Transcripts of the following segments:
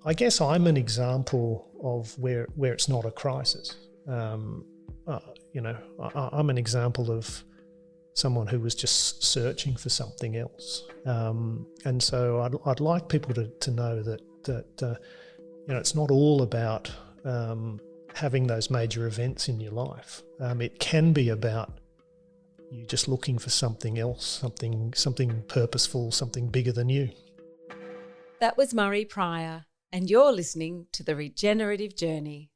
I guess I'm an example of where it's not a crisis. I'm an example of someone who was just searching for something else. And so I'd like people to know that it's not all about having those major events in your life. It can be about you just looking for something else, something purposeful, something bigger than you. That was Murray Pryor, and you're listening to The Regenerative Journey.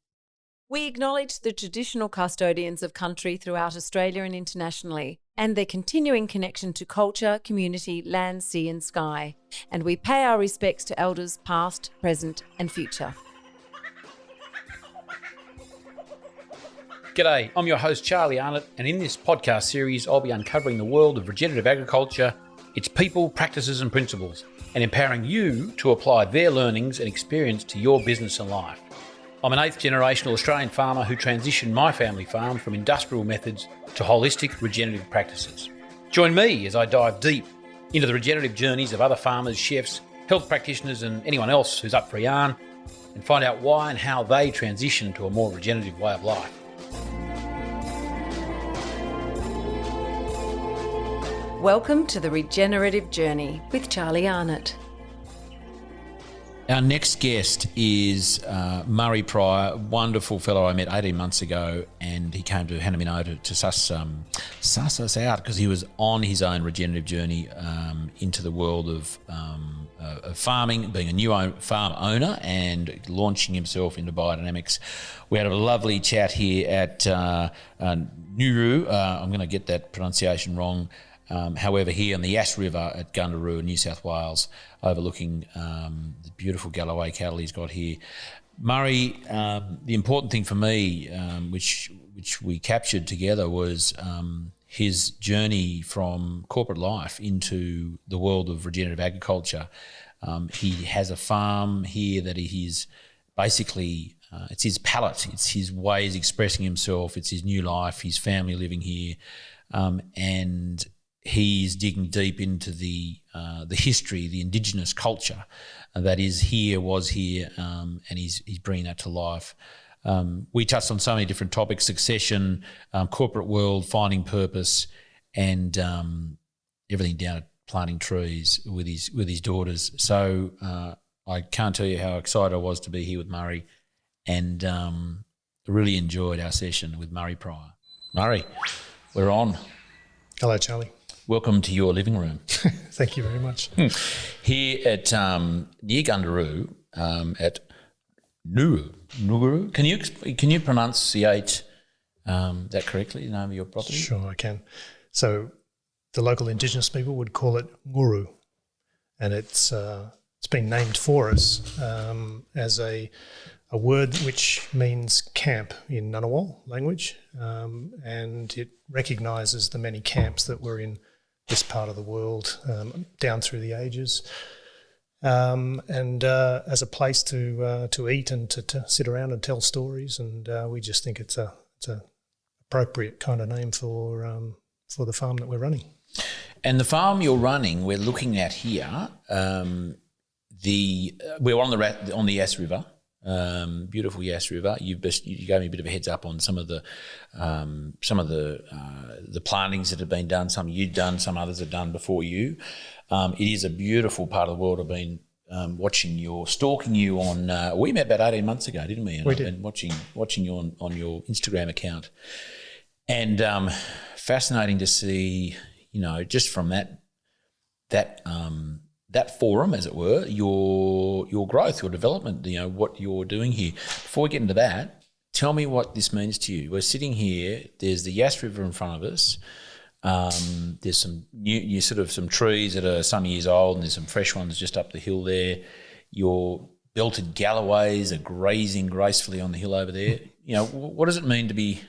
We acknowledge the traditional custodians of country throughout Australia and internationally, and their continuing connection to culture, community, land, sea and sky. And we pay our respects to elders past, present and future. G'day, I'm your host Charlie Arnott, and in this podcast series I'll be uncovering the world of regenerative agriculture, its people, practices and principles, and empowering you to apply their learnings and experience to your business and life. I'm an 8th generational Australian farmer who transitioned my family farm from industrial methods to holistic regenerative practices. Join me as I dive deep into the regenerative journeys of other farmers, chefs, health practitioners and anyone else who's up for a yarn, and find out why and how they transition to a more regenerative way of life. Welcome to The Regenerative Journey with Charlie Arnott. Our next guest is Murray Pryor, a wonderful fellow I met 18 months ago, and he came to Hanamino to suss us out because he was on his own regenerative journey into the world of farming, being a new farm owner and launching himself into Biodynamics. We had a lovely chat here at Nuru. I'm going to get that pronunciation wrong. However, here on the Yass River at Gundaroo in New South Wales, overlooking the beautiful Galloway cattle he's got here. Murray, the important thing for me, which we captured together, was his journey from corporate life into the world of regenerative agriculture. He has a farm here that he's basically, it's his palette, it's his ways expressing himself, it's his new life, his family living here, and he's digging deep into the history, the Indigenous culture that is here, was here, and he's bringing that to life. We touched on so many different topics: succession, corporate world, finding purpose, and everything down to planting trees with his daughters. So I can't tell you how excited I was to be here with Murray, and really enjoyed our session with Murray Pryor. Murray, we're on. Hello, Charlie. Welcome to your living room. Thank you very much. Here at near Gundaroo at Nuru. Can you pronunciate that correctly, the name of your property? Sure, I can. So the local Indigenous people would call it Nguru, and it's been named for us as a word which means camp in Ngunnawal language, and it recognises the many camps that were in this part of the world down through the ages, and as a place to eat and to sit around and tell stories, and we just think it's a appropriate kind of name for the farm that we're running. And the farm you're running, we're looking at here. We're on the Yass River. Beautiful Yass River. You gave me a bit of a heads up on some of the plantings that have been done. Some you've done, some others have done before you. It is a beautiful part of the world. I've been stalking you on. We met about 18 months ago, didn't we? And We I've did. been watching you on your Instagram account, and fascinating to see. Just from that forum, as it were, your growth, your development, what you're doing here. Before we get into that, tell me what this means to you. We're sitting here, there's the Yass River in front of us. There's some some trees that are some years old, and there's some fresh ones just up the hill there. Your belted galloways are grazing gracefully on the hill over there. What does it mean to be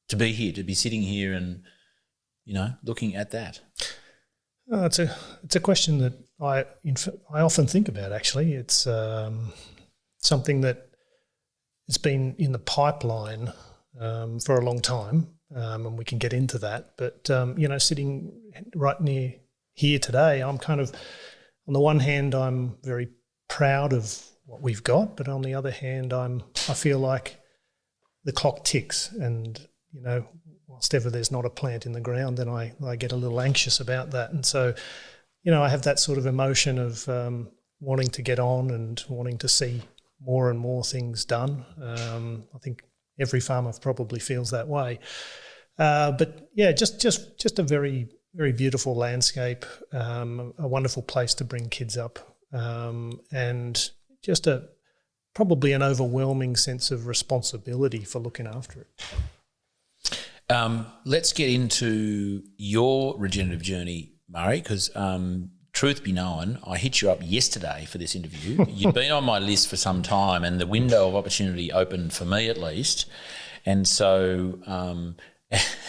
here, to be sitting here and, looking at that? It's a question that I often think about, actually. It's something that has been in the pipeline for a long time, and we can get into that. But, sitting right near here today, I'm kind of, on the one hand, I'm very proud of what we've got, but on the other hand, I feel like the clock ticks, and whilst ever there's not a plant in the ground, then I get a little anxious about that, and so I have that sort of emotion of wanting to get on and wanting to see more and more things done. I think every farmer probably feels that way, but yeah, just a very, very beautiful landscape, a wonderful place to bring kids up, and just probably an overwhelming sense of responsibility for looking after it. Let's get into your regenerative journey, Murray, because truth be known, I hit you up yesterday for this interview. You'd been on my list for some time, and the window of opportunity opened for me at least. And so,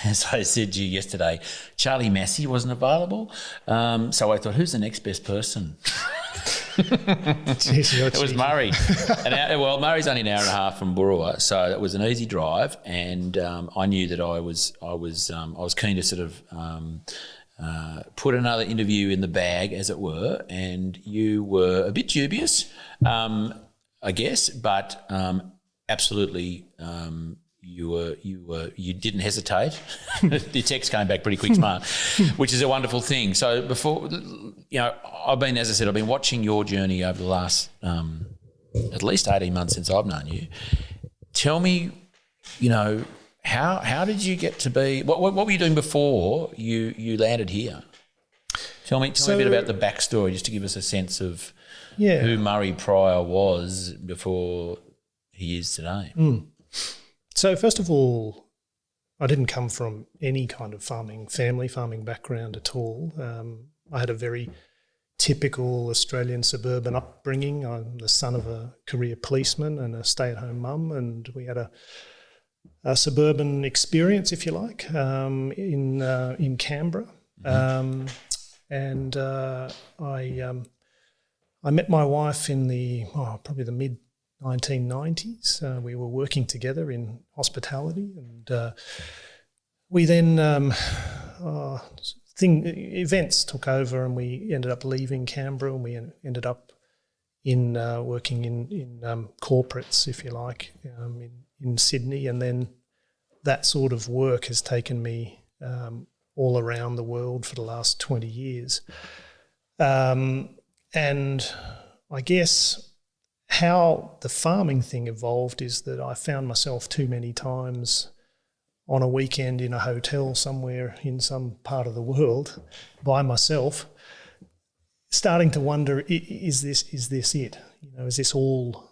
as I said to you yesterday, Charlie Massy wasn't available. So I thought, who's the next best person? Jeez, it was Murray. Murray's only an hour and a half from Burrawa, so it was an easy drive, and I knew that I was keen to sort of put another interview in the bag, as it were, and you were a bit dubious, I guess, but absolutely. You didn't hesitate. The text came back pretty quick, smart, which is a wonderful thing. So before, I've been watching your journey over the last at least 18 months since I've known you. Tell me, how did you get to be? What were you doing before you landed here? Tell me a bit about the backstory, just to give us a sense of who Murray Pryor was before he is today. So first of all, I didn't come from any kind of farming background at all. I had a very typical Australian suburban upbringing. I'm the son of a career policeman and a stay-at-home mum, and we had a suburban experience, if you like, in Canberra. And I met my wife in probably the mid 1990s. We were working together in hospitality, and we then events took over, and we ended up leaving Canberra, and we ended up working in corporates, if you like, in Sydney, and then that sort of work has taken me all around the world for the last 20 years, and I guess how the farming thing evolved is that I found myself too many times on a weekend in a hotel somewhere in some part of the world by myself, starting to wonder, is this it? Is this all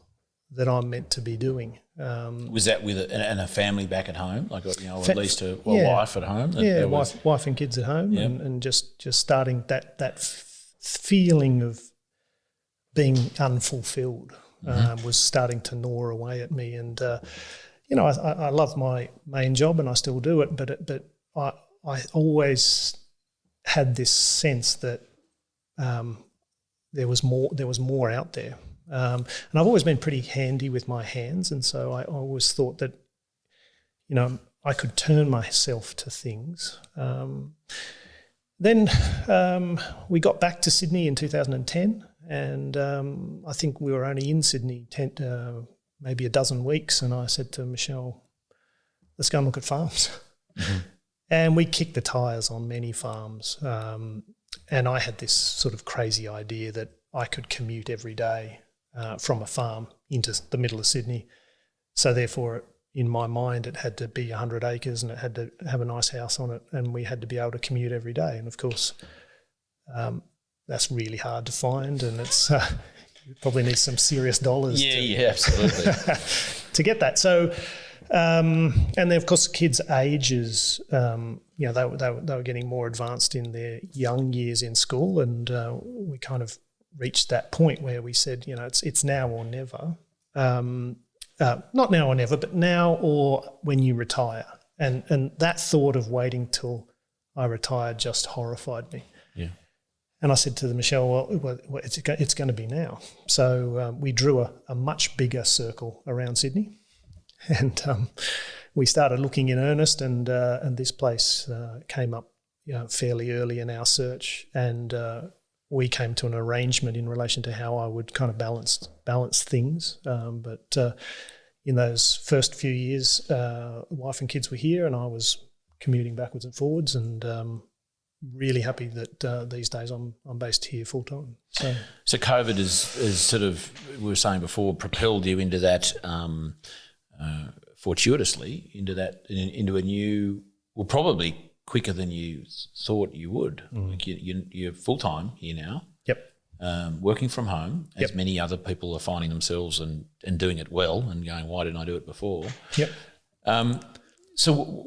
that I'm meant to be doing? Was that with a family back at home, like at least a wife at home? Wife and kids at home, and just starting that feeling of being unfulfilled. Was starting to gnaw away at me, and I love my main job, and I still do it, but I always had this sense that there was more out there, and I've always been pretty handy with my hands, and so I always thought that I could turn myself to things. Then we got back to Sydney in 2010. And I think we were only in Sydney maybe a dozen weeks, and I said to Michelle, let's go and look at farms. Mm-hmm. And we kicked the tyres on many farms. And I had this sort of crazy idea that I could commute every day from a farm into the middle of Sydney. So therefore, in my mind, it had to be 100 acres and it had to have a nice house on it, and we had to be able to commute every day. And of course, that's really hard to find, and it's you probably need some serious dollars. Absolutely to get that. So, and then of course, kids' ages, they were getting more advanced in their young years in school, and we kind of reached that point where we said, it's now or never. Not now or never, but now or when you retire. And that thought of waiting till I retired just horrified me. Yeah. And I said to Michelle, well, it's going to be now. So we drew a much bigger circle around Sydney, and we started looking in earnest. And this place came up, fairly early in our search, and we came to an arrangement in relation to how I would kind of balance things. But in those first few years, wife and kids were here, and I was commuting backwards and forwards, and really happy that these days I'm based here full time. So COVID is sort of, we were saying before, propelled you into that fortuitously into a new, well, probably quicker than you thought you would. Like you're full time here now. Yep. Working from home, as many other people are finding themselves and doing it well and going, why didn't I do it before? Yep. So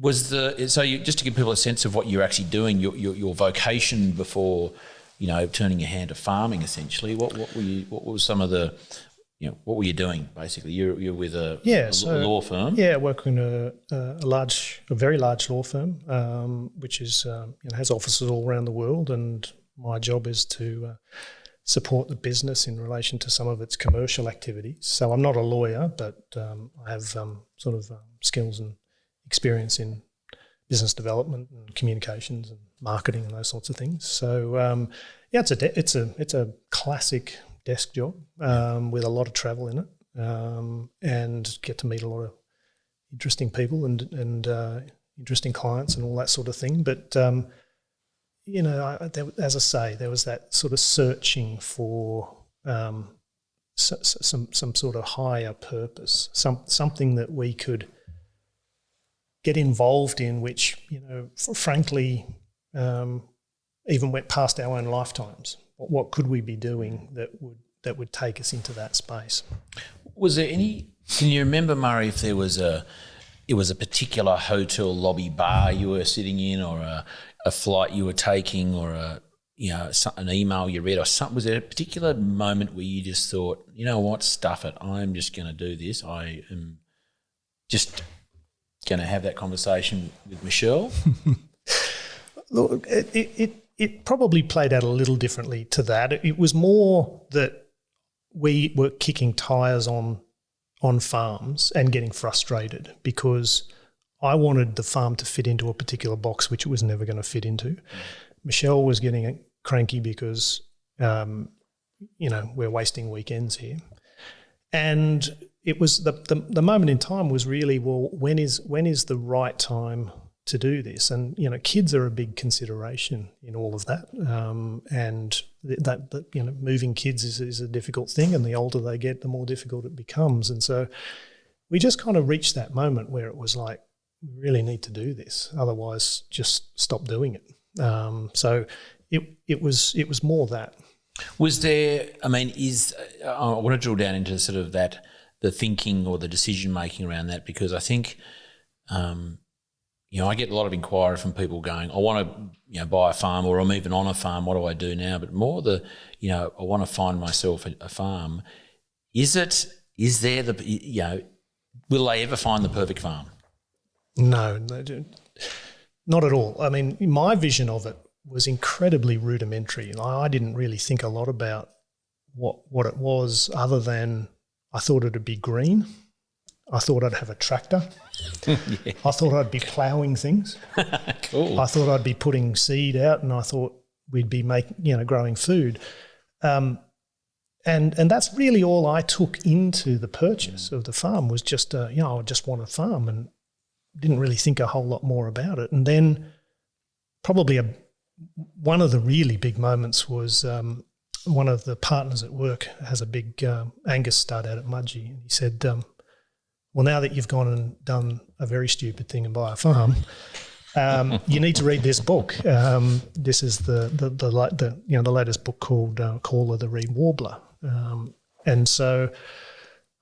just to give people a sense of what you're actually doing, your vocation before, turning your hand to farming, essentially. What was some of the, what were you doing basically? You're with a law firm. Yeah, I work in a very large law firm, which is has offices all around the world, and my job is to support the business in relation to some of its commercial activities. So I'm not a lawyer, but I have skills and experience in business development and communications and marketing and those sorts of things. So it's a classic desk job with a lot of travel in it, and get to meet a lot of interesting people and interesting clients and all that sort of thing. But as I say, there was that sort of searching for some sort of higher purpose, something that we could get involved in, which frankly even went past our own lifetimes. What could we be doing that would take us into that space? Was there any? Can you remember, Murray, if there was a particular hotel lobby bar you were sitting in, or a flight you were taking, or an email you read, or something? Was there a particular moment where you just thought, you know what, stuff it, I'm just going to do this. I am just going to have that conversation with Michelle? Look, it probably played out a little differently to that. It was more that we were kicking tyres on farms and getting frustrated because I wanted the farm to fit into a particular box which it was never going to fit into. Michelle was getting cranky because, we're wasting weekends here. And it was the moment in time was really, well, when is the right time to do this? And kids are a big consideration in all of that, and that moving kids is a difficult thing, and the older they get, the more difficult it becomes. And so we just kind of reached that moment where it was like, we really need to do this, otherwise just stop doing it. So it was more that. Was there? I mean, I want to drill down into sort of that, the thinking or the decision making around that, because I think. I get a lot of inquiry from people going, I want to, buy a farm, or I'm even on a farm. What do I do now? But more I want to find myself a farm. Will they ever find the perfect farm? No, not at all. I mean, my vision of it was incredibly rudimentary. I didn't really think a lot about what it was, other than I thought it'd be green. I thought I'd have a tractor. Yeah. I thought I'd be ploughing things. Cool. I thought I'd be putting seed out, and I thought we'd be growing food. And that's really all I took into the purchase of the farm, was just, I just want a farm, and didn't really think a whole lot more about it. And then probably one of the really big moments was one of the partners at work has a big Angus stud out at Mudgee, and he said, well, now that you've gone and done a very stupid thing and buy a farm, you need to read this book. This is the latest book called Call of the Reed Warbler. And so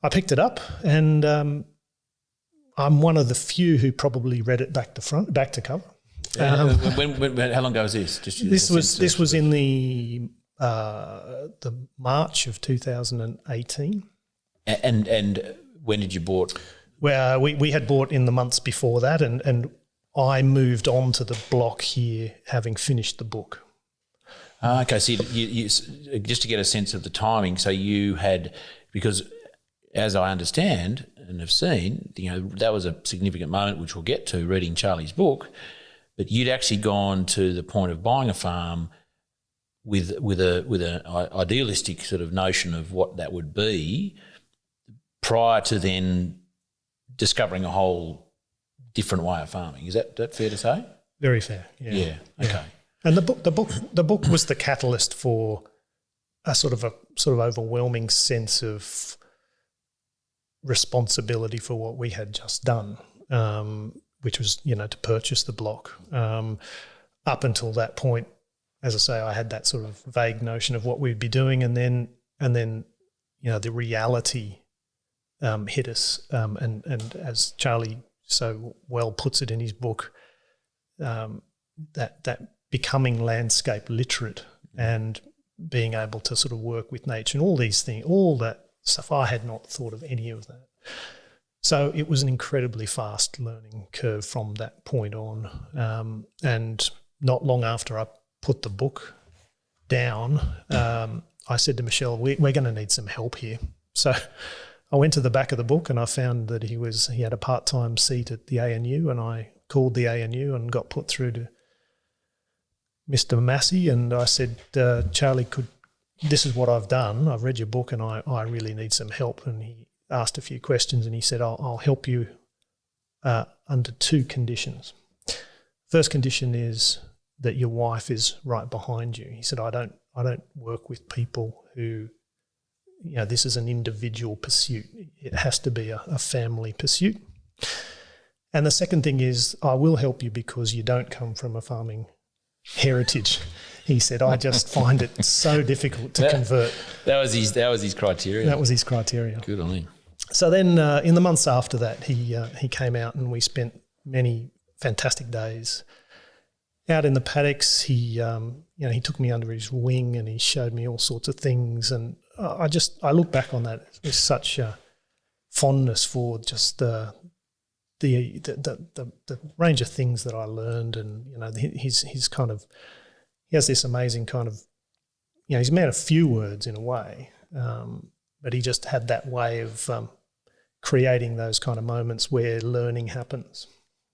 I picked it up, and I'm one of the few who probably read it back to cover. How long ago was this? This was in the March of 2018. And when did you bought? Well, we had bought in the months before that, and I moved on to the block here having finished the book. Okay, so you just to get a sense of the timing, so you had, because as I understand and have seen, that was a significant moment, which we'll get to, reading Charlie's book, but you'd actually gone to the point of buying a farm with an idealistic sort of notion of what that would be, prior to then discovering a whole different way of farming. Is that fair to say? Very fair. Yeah. Okay. And the book was the catalyst for a sort of overwhelming sense of responsibility for what we had just done, which was, to purchase the block. Up until that point, as I say, I had that sort of vague notion of what we'd be doing, and then the reality hit us. And as Charlie so well puts it in his book, that becoming landscape literate and being able to sort of work with nature and all these things, all that stuff, I had not thought of any of that. So it was an incredibly fast learning curve from that point on. And not long after I put the book down, I said to Michelle, we're going to need some help here. So I went to the back of the book and I found that he had a part-time seat at the ANU, and I called the ANU and got put through to Mr. Massy, and I said, Charlie, this is what I've done. I've read your book and I really need some help. And he asked a few questions and he said, I'll help you under two conditions. First condition is that your wife is right behind you. He said, I don't work with people who, this is an individual pursuit. It has to be a family pursuit. And the second thing is, I will help you because you don't come from a farming heritage. He said, I just find it so difficult to convert. That was his criteria. That was his criteria. Good on him. So then in the months after that, he came out and we spent many fantastic days out in the paddocks. He took me under his wing and he showed me all sorts of things. And I look back on that with such a fondness for just the range of things that I learned. And, his kind of, he has this amazing kind of, he's a man of few words in a way, but he just had that way of creating those kind of moments where learning happens.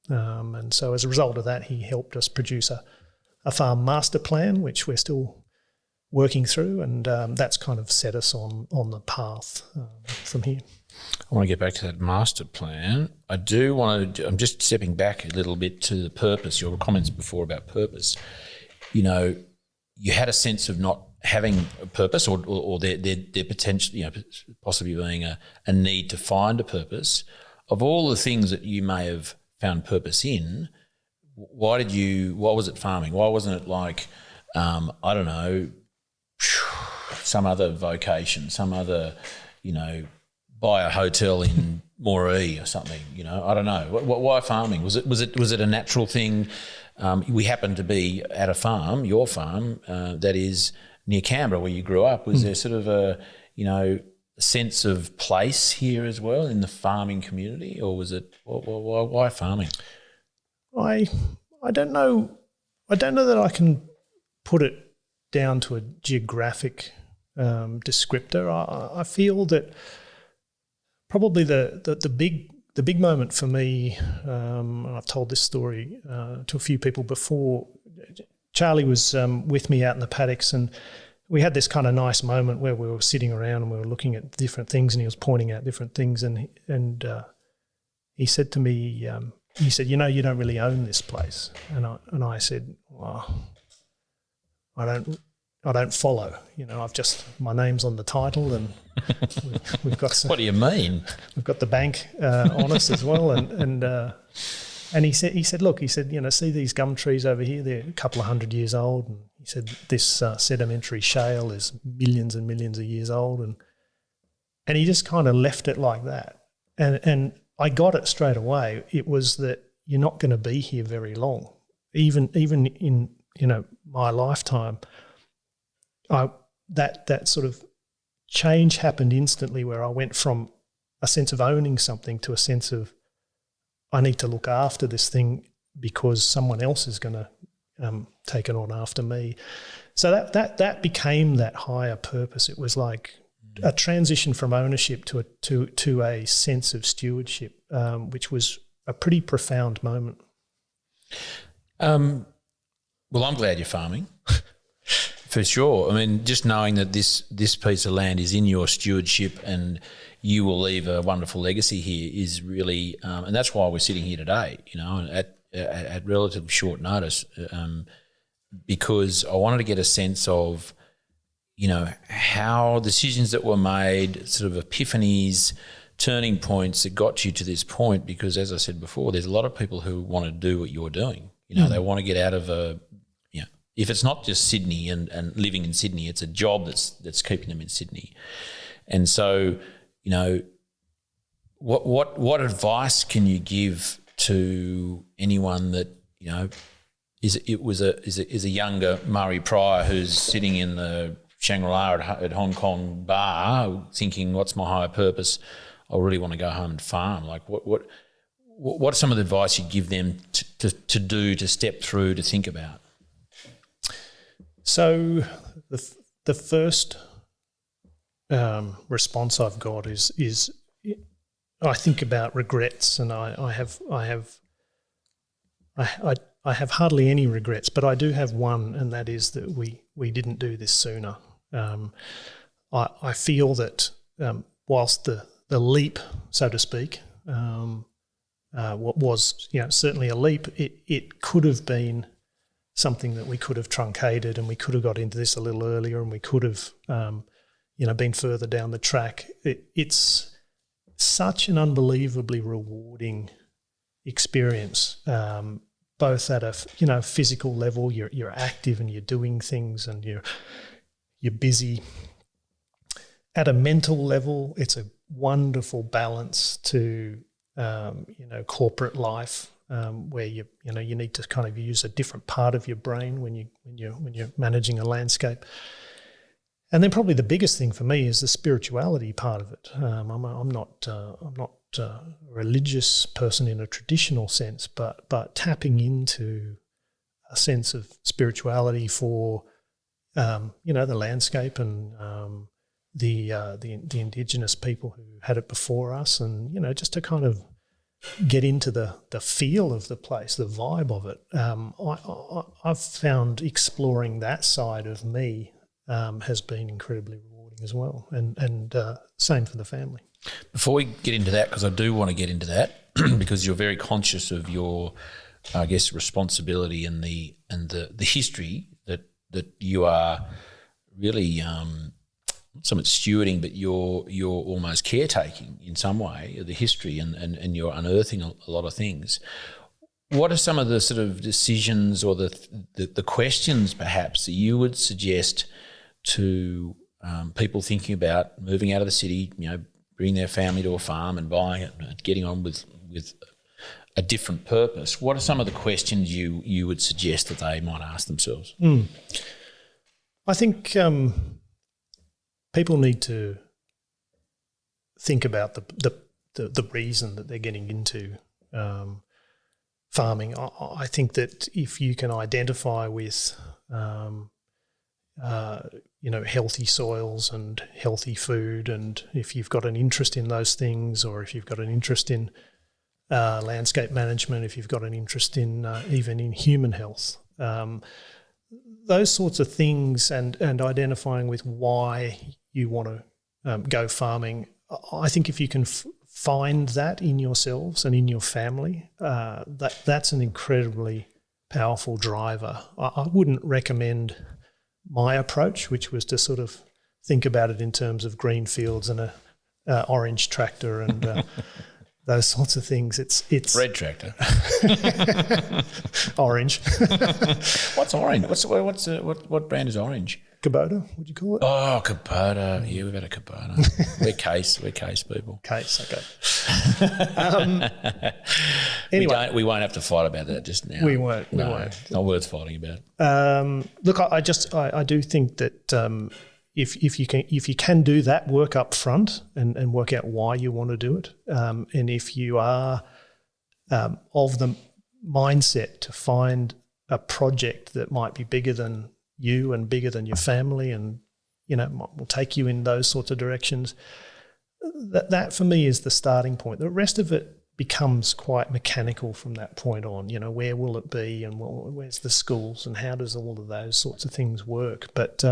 And so as a result of that, he helped us produce a farm master plan, which we're still working through, and that's kind of set us on the path from here. I want to get back to that master plan. I do want to, I'm just stepping back a little bit to the purpose, your comments before about purpose. You had a sense of not having a purpose or there potentially, possibly being a need to find a purpose. Of all the things that you may have found purpose in, what was it farming? Why wasn't it like, I don't know, some other vocation, some other, buy a hotel in Moree or something, I don't know. Why farming? Was it a natural thing? We happened to be at a farm, your farm, that is near Canberra where you grew up. Was there sort of a sense of place here as well in the farming community, or was it, why farming? I don't know. I don't know that I can put it down to a geographic descriptor. I feel that probably the big moment for me, and I've told this story to a few people before. Charlie was with me out in the paddocks, and we had this kind of nice moment where we were sitting around and we were looking at different things, and he was pointing out different things, and he said to me, he said, you don't really own this place, and I said, well, I don't follow. I've just, my name's on the title, and we've got some. What do you mean? We've got the bank on us as well, and he said, look, see these gum trees over here? They're a couple of 100 years old, and he said this sedimentary shale is millions and millions of years old, and he just kind of left it like that, and I got it straight away. It was that you're not going to be here very long, even in my lifetime. That sort of change happened instantly, where I went from a sense of owning something to a sense of I need to look after this thing because someone else is going to take it on after me. So that became that higher purpose. It was like a transition from ownership to a sense of stewardship, which was a pretty profound moment. Well, I'm glad you're farming. For sure. I mean, just knowing that this piece of land is in your stewardship and you will leave a wonderful legacy here is really, and that's why we're sitting here today, you know, at relatively short notice, because I wanted to get a sense of, you know, how decisions that were made, sort of epiphanies, turning points that got you to this point. Because as I said before, there's a lot of people who want to do what you're doing. You know, they want to get out of if it's not just Sydney and living in Sydney, it's a job that's keeping them in Sydney. And so, you know, what advice can you give to anyone that, you know, is a younger Murray Pryor who's sitting in the Shangri-La at Hong Kong bar thinking, what's my higher purpose? I really want to go home and farm. Like what's some of the advice you'd give them to do, to step through, to think about? So the first response I've got is I think about regrets, and I have hardly any regrets, but I do have one, and that is that we didn't do this sooner. I feel that whilst the leap, so to speak, what was, you know, certainly a leap, it could have been something that we could have truncated, and we could have got into this a little earlier, and we could have, you know, been further down the track. It's such an unbelievably rewarding experience, both at a, you know, physical level. You're active and you're doing things and you're busy. At a mental level, it's a wonderful balance to you know, corporate life. Where you need to kind of use a different part of your brain when you're managing a landscape. And then probably the biggest thing for me is the spirituality part of it. I'm not a religious person in a traditional sense, but tapping into a sense of spirituality for you know, the landscape and the Indigenous people who had it before us, and, you know, just to kind of get into the feel of the place, the vibe of it. I've found exploring that side of me has been incredibly rewarding as well, and same for the family. Before we get into that, because I do want to get into that, because you're very conscious of your, I guess, responsibility and the history that you are really not so much stewarding, but you're almost caretaking in some way of the history, and you're unearthing a lot of things. What are some of the sort of decisions or the questions perhaps that you would suggest to people thinking about moving out of the city, you know, bringing their family to a farm and buying it and getting on with a different purpose? What are some of the questions you would suggest that they might ask themselves? I think people need to think about the reason that they're getting into farming. I think that if you can identify with you know, healthy soils and healthy food, and if you've got an interest in those things, or if you've got an interest in landscape management, if you've got an interest in even in human health, those sorts of things, and identifying with why you want to go farming. I think if you can find that in yourselves and in your family, that's an incredibly powerful driver. I wouldn't recommend my approach, which was to sort of think about it in terms of green fields and a orange tractor and those sorts of things. It's red tractor. Orange. What's orange? What brand is orange? Kubota, would you call it? Oh, Kubota. Yeah, we've had a Kubota. We're case people. Case, okay. Anyway, we won't have to fight about that just now. We won't. It's not worth fighting about. Look, I do think that if you can do that work up front and work out why you want to do it, and if you are of the mindset to find a project that might be bigger than you and bigger than your family, and, you know, will take you in those sorts of directions, that for me is the starting point. The rest of it becomes quite mechanical from that point on. Where will it be, and where's the schools, and how does all of those sorts of things work? But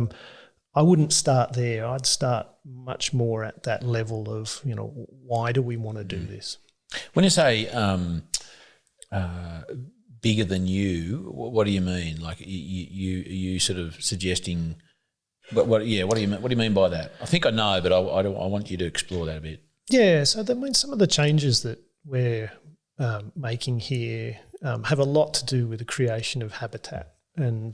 I wouldn't start there. I'd start much more at that level of, why do we want to do this? When you say bigger than you, what do you mean? Like you sort of suggesting? What do you mean by that? I think I know, but I want you to explore that a bit. Yeah. So some of the changes that we're making here have a lot to do with the creation of habitat and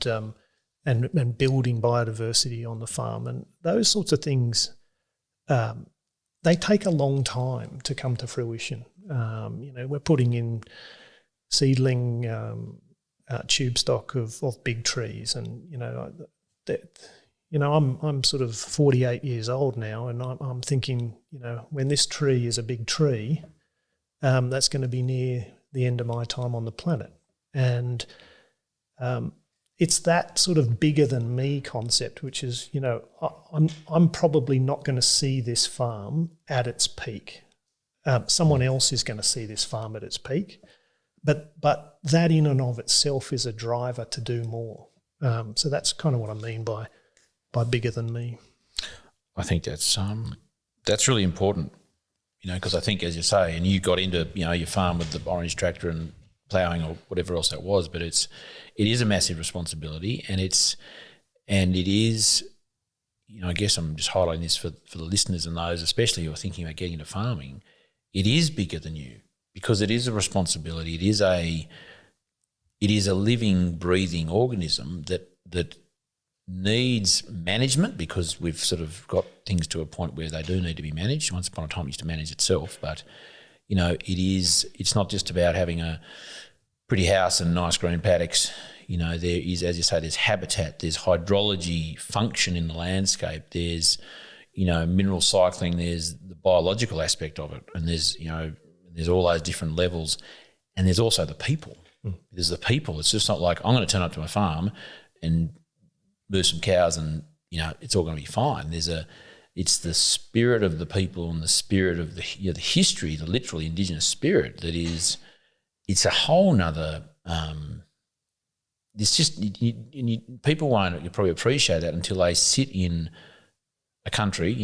building biodiversity on the farm, and those sorts of things. They take a long time to come to fruition. We're putting in seedling tube stock of big trees, and I'm sort of 48 years old now, and I'm thinking, when this tree is a big tree, that's going to be near the end of my time on the planet, and it's that sort of bigger than me concept, which is, I'm probably not going to see this farm at its peak. Someone else is going to see this farm at its peak, but that in and of itself is a driver to do more. So that's kind of what I mean by bigger than me. I think that's really important, because I think, as you say, and you got into your farm with the orange tractor and ploughing or whatever else that was, but it is a massive responsibility, and it is. I guess I'm just highlighting this for the listeners and those especially who are thinking about getting into farming. It is bigger than you, because it is a responsibility. It is a living, breathing organism that needs management, because we've sort of got things to a point where they do need to be managed. Once upon a time it used to manage itself, but it's not just about having a pretty house and nice green paddocks. There is, as you say, there's habitat, there's hydrology, function in the landscape, there's mineral cycling, there's the biological aspect of it, and there's all those different levels, and there's also the people. There's the people. It's just not like I'm going to turn up to my farm and move some cows and it's all going to be fine. It's the spirit of the people and the spirit of the history, the literal Indigenous spirit that is. It's a whole nother. It's just people won't probably appreciate that until they sit in a country,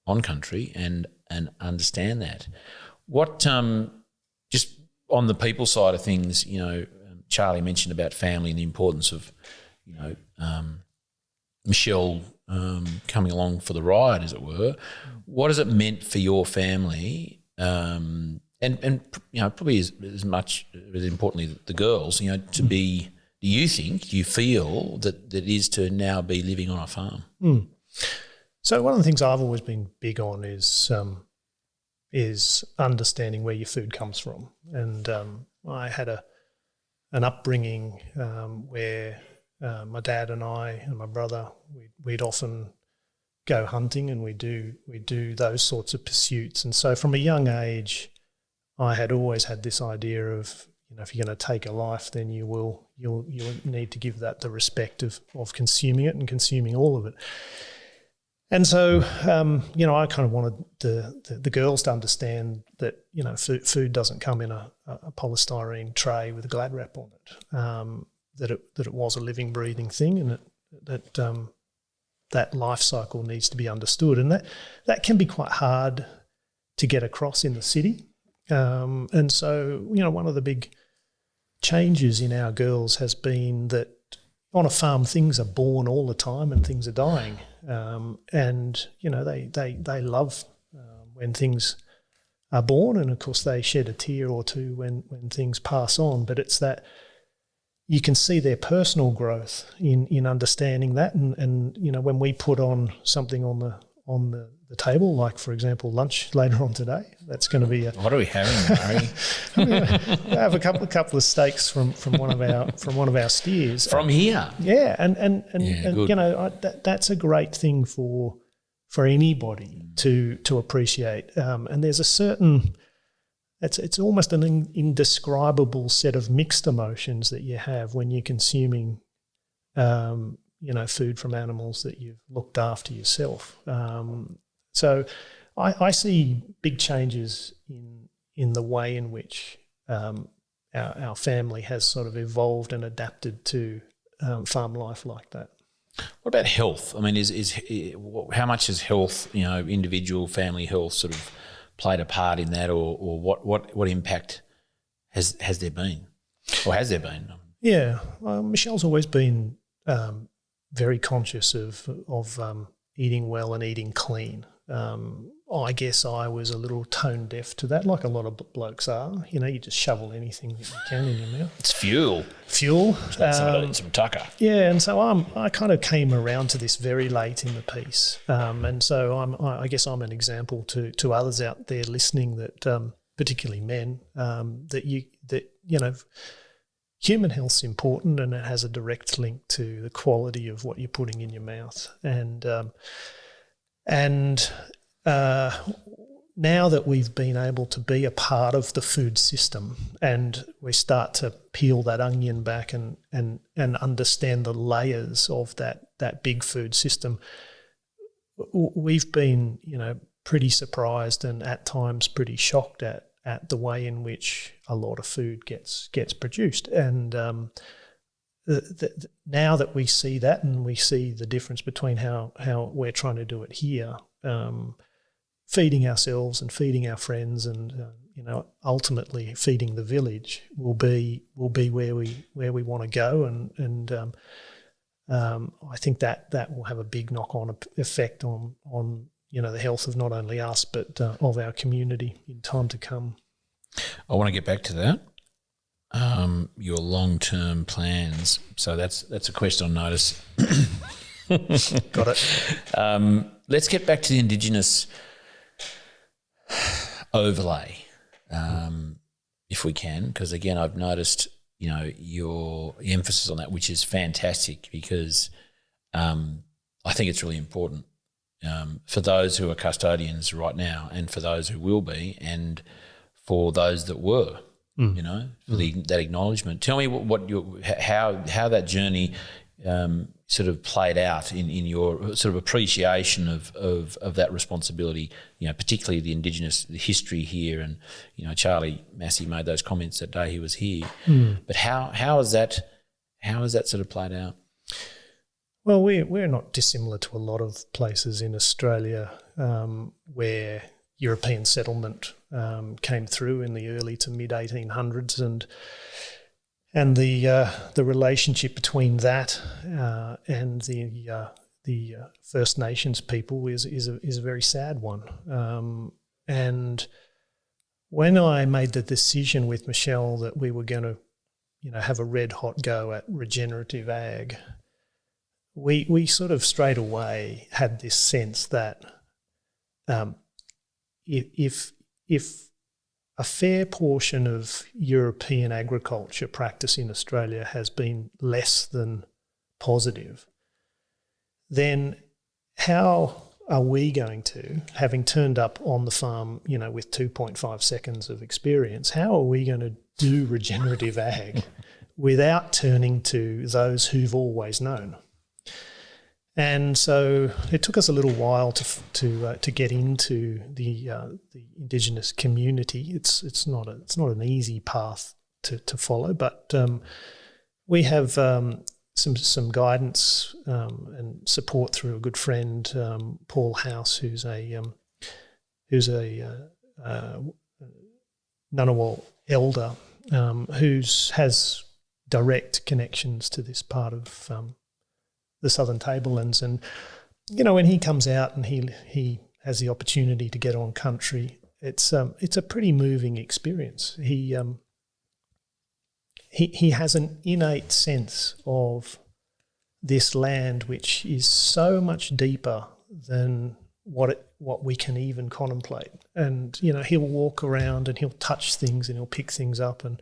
on country, and understand that. What just on the people side of things, Charlie mentioned about family and the importance of, Michelle coming along for the ride, as it were. What has it meant for your family? And probably as much as importantly the girls, to be. Do you feel that it is to now be living on a farm? So one of the things I've always been big on is understanding where your food comes from, and I had an upbringing where my dad and I and my brother we'd often go hunting, and we do those sorts of pursuits, and so from a young age, I had always had this idea of, if you're going to take a life, then you'll need to give that the respect of consuming it and consuming all of it. And so, I kind of wanted the girls to understand that, food doesn't come in a polystyrene tray with a Glad wrap on it, that it was a living, breathing thing, and that life cycle needs to be understood. And that can be quite hard to get across in the city. And so, one of the big changes in our girls has been that on a farm things are born all the time and things are dying. And, they love when things are born, and of course they shed a tear or two when things pass on. But it's that you can see their personal growth in understanding that. And when we put on something on the table, like, for example, lunch later on today, that's going to be what are we having, Murray? We have a couple of steaks from one of our steers from here. Yeah, and good. That's a great thing for anybody to appreciate. And there's a certain, it's almost an indescribable set of mixed emotions that you have when you're consuming food from animals that you've looked after yourself. So I see big changes in the way in which our family has sort of evolved and adapted to farm life like that. What about health? I mean, how much has health, individual family health, sort of played a part in that, or what impact has there been, or has there been? Yeah, Michelle's always been very conscious of eating well and eating clean. I guess I was a little tone deaf to that, like a lot of blokes are. You just shovel anything that you can in your mouth. It's fuel. Some tucker. Yeah, and so I kind of came around to this very late in the piece, and so I guess I'm an example to others out there listening that, particularly men, that human health's important, and it has a direct link to the quality of what you're putting in your mouth. And now that we've been able to be a part of the food system, and we start to peel that onion back and understand the layers of that big food system, we've been pretty surprised and at times pretty shocked at the way in which a lot of food gets produced. And now that we see that, and we see the difference between how we're trying to do it here, feeding ourselves and feeding our friends, and ultimately feeding the village will be where we want to go, and I think that will have a big knock-on effect on the health of not only us but of our community in time to come. I want to get back to that. Your long-term plans. So that's a question on notice. Got it. Let's get back to the Indigenous overlay, if we can, because again, I've noticed your emphasis on that, which is fantastic, because I think it's really important for those who are custodians right now, and for those who will be, and for those that were. That acknowledgement. Tell me how that journey sort of played out in your sort of appreciation of that responsibility. Particularly the Indigenous history here, and Charlie Massy made those comments that day he was here. But how has that sort of played out? Well, we're not dissimilar to a lot of places in Australia where European settlement came through in the early to mid 1800s, and the relationship between that and the First Nations people is a very sad one. And when I made the decision with Michelle that we were going to have a red hot go at regenerative ag, we sort of straight away had this sense that if a fair portion of European agriculture practice in Australia has been less than positive, then how are we going to, having turned up on the farm, with 2.5 seconds of experience, how are we going to do regenerative ag without turning to those who've always known? And so it took us a little while to get into the Indigenous community. It's not an easy path to follow, but we have some guidance and support through a good friend, Paul House, who's a Ngunnawal elder, who has direct connections to this part of the Southern Tablelands. And when he comes out and he has the opportunity to get on country, it's a pretty moving experience. He has an innate sense of this land, which is so much deeper than what we can even contemplate. And he'll walk around and he'll touch things and he'll pick things up, and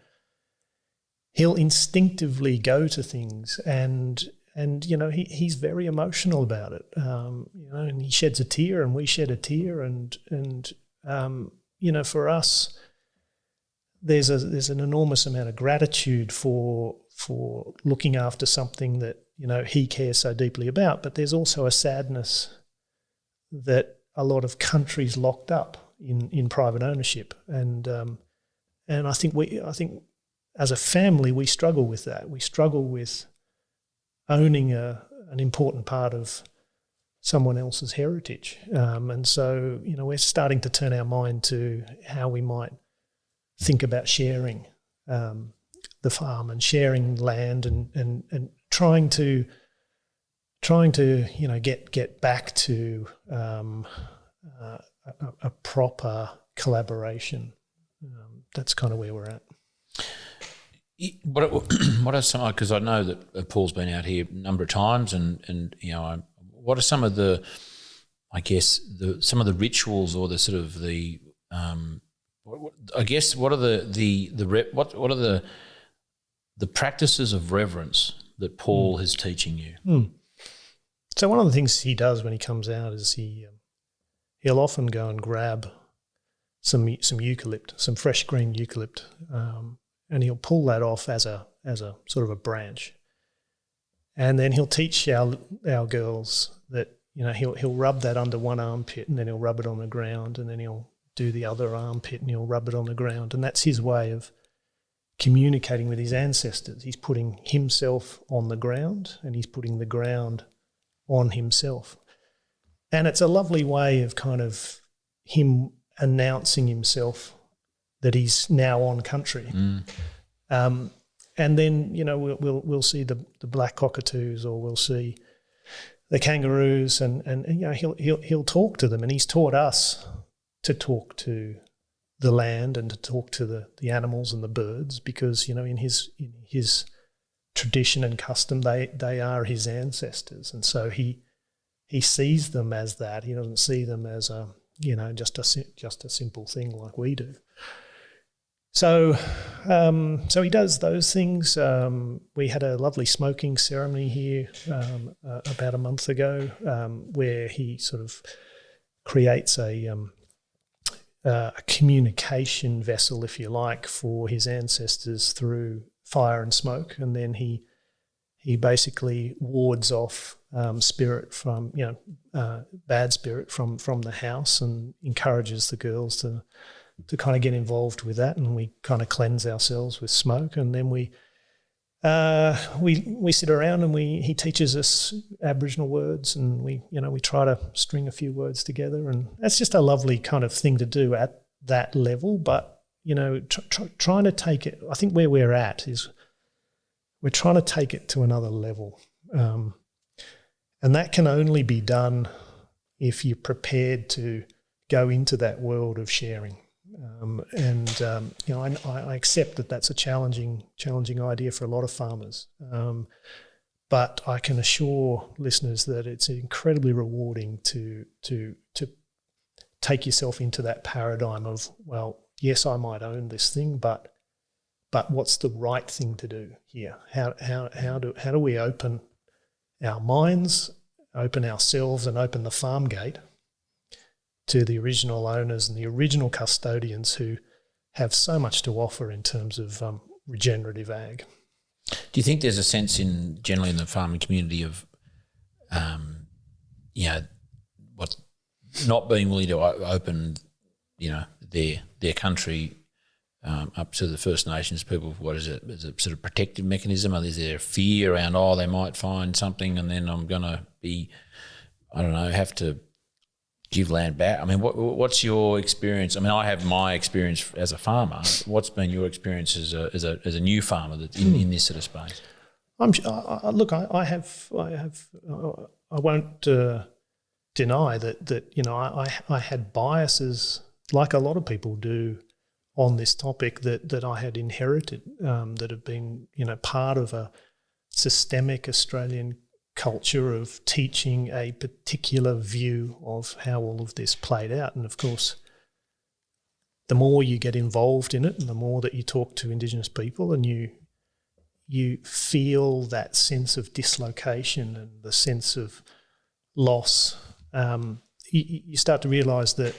he'll instinctively go to things, and he's very emotional about it, and he sheds a tear and we shed a tear, and for us there's an enormous amount of gratitude for looking after something that he cares so deeply about, but there's also a sadness that a lot of countries locked up in private ownership, and I think as a family we struggle with that. We struggle with owning an important part of someone else's heritage, and so we're starting to turn our mind to how we might think about sharing the farm and sharing land and trying to get back to a proper collaboration. That's kind of where we're at. What are some? Because I know that Paul's been out here a number of times, and what are some of the, I guess, some of the rituals or the sort of the, I guess, what are the practices of reverence that Paul is teaching you? So one of the things he does when he comes out is he'll often go and grab some eucalypt, some fresh green eucalypt, and he'll pull that off as a sort of a branch, and then he'll teach our girls that he'll rub that under one armpit, and then he'll rub it on the ground, and then he'll do the other armpit and he'll rub it on the ground, and that's his way of communicating with his ancestors. He's putting himself on the ground and he's putting the ground on himself. And it's a lovely way of kind of him announcing himself that he's now on country. And then, we'll see the black cockatoos, or we'll see the kangaroos, and he'll talk to them, and he's taught us to talk to the land and to talk to the animals and the birds, because in his tradition and custom they are his ancestors, and so he sees them as that. He doesn't see them as just a simple thing like we do. So he does those things. We had a lovely smoking ceremony here about a month ago, where he sort of creates a communication vessel, if you like, for his ancestors through fire and smoke, and then he basically wards off spirit from bad spirit from the house, and encourages the girls to kind of get involved with that, and we kind of cleanse ourselves with smoke, and then we sit around and he teaches us Aboriginal words, and we try to string a few words together, and that's just a lovely kind of thing to do at that level. But trying to take it, I think where we're at is we're trying to take it to another level, and that can only be done if you're prepared to go into that world of sharing. I accept that that's a challenging idea for a lot of farmers, but I can assure listeners that it's incredibly rewarding to take yourself into that paradigm of, well, yes, I might own this thing, but what's the right thing to do here? How do we open our minds, open ourselves, and open the farm gate to the original owners and the original custodians who have so much to offer in terms of regenerative ag. Do you think there's a sense generally in the farming community of, what not being willing to open, their country up to the First Nations people? What is it? Is it sort of protective mechanism? Or is there fear around, they might find something and then I'm going to be, have to give land back? I mean, what's your experience? I mean, I have my experience as a farmer. What's been your experience as a new farmer that's in this sort of space? I won't deny that I had biases, like a lot of people do, on this topic that I had inherited, that have been part of a systemic Australian culture of teaching a particular view of how all of this played out. And of course, the more you get involved in it and the more that you talk to Indigenous people and you feel that sense of dislocation and the sense of loss, you start to realise that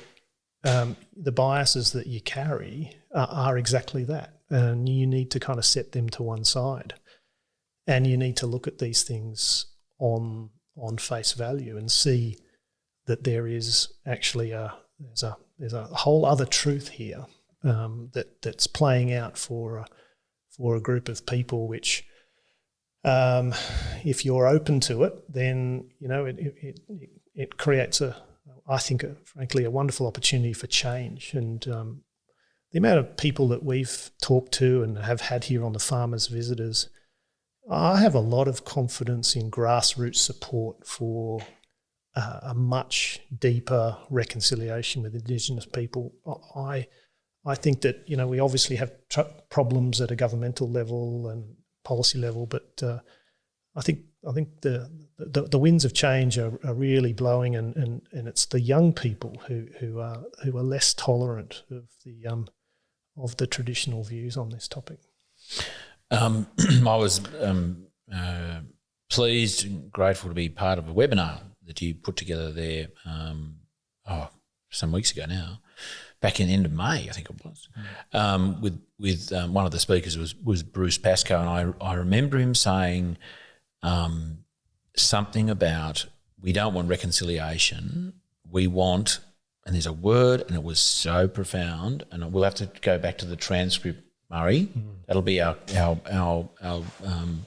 the biases that you carry are exactly that, and you need to kind of set them to one side, and you need to look at these things on face value and see that there is actually there's a whole other truth here that's playing out for a group of people, which if you're open to it, then it creates frankly a wonderful opportunity for change. And the amount of people that we've talked to and have had here on the Farmers Visitors, I have a lot of confidence in grassroots support for a much deeper reconciliation with Indigenous people. I think that we obviously have problems at a governmental level and policy level, but I think the winds of change are really blowing, and it's the young people who are less tolerant of the traditional views on this topic. I was pleased and grateful to be part of a webinar that you put together there some weeks ago now, back in the end of May, I think it was, with one of the speakers was Bruce Pascoe, and I remember him saying something about, we don't want reconciliation, we want, and there's a word, and it was so profound, and we'll have to go back to the transcript, Murray. That'll be our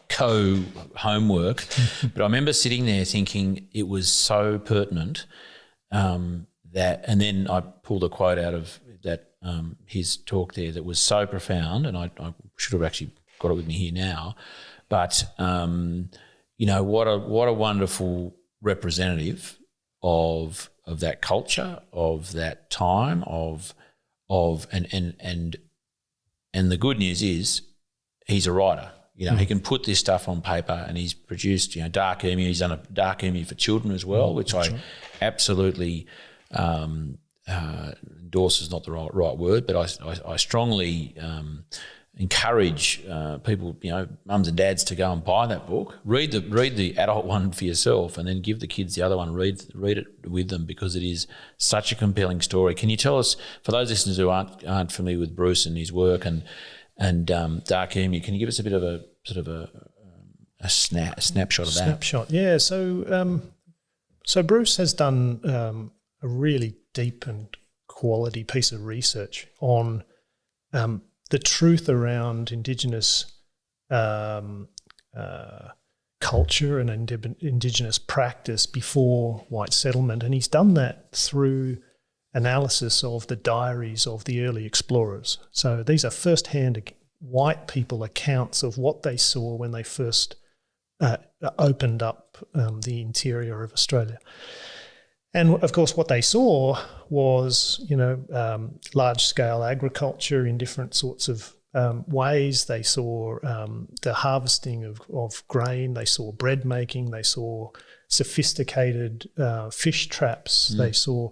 co-homework. But I remember sitting there thinking it was so pertinent that, and then I pulled a quote out of that his talk there that was so profound, and I should have actually got it with me here now. But what a wonderful representative of that culture, of that time, and the good news is he's a writer. He can put this stuff on paper, and he's produced, Dark Emu. He's done a Dark Emu for children as well, which I absolutely endorse is not the right word, but I strongly encourage people, mums and dads, to go and buy that book. Read the adult one for yourself, and then give the kids the other one. Read it with them, because it is such a compelling story. Can you tell us, for those listeners who aren't familiar with Bruce and his work and Dark Emu, can you give us a bit of a sort of a snapshot of that? Snapshot, yeah. So Bruce has done a really deep and quality piece of research on the truth around Indigenous culture and Indigenous practice before white settlement, and he's done that through analysis of the diaries of the early explorers. So these are first-hand white people accounts of what they saw when they first opened up the interior of Australia. And of course, what they saw was, large-scale agriculture in different sorts of ways. They saw the harvesting of grain. They saw bread making. They saw sophisticated fish traps. They saw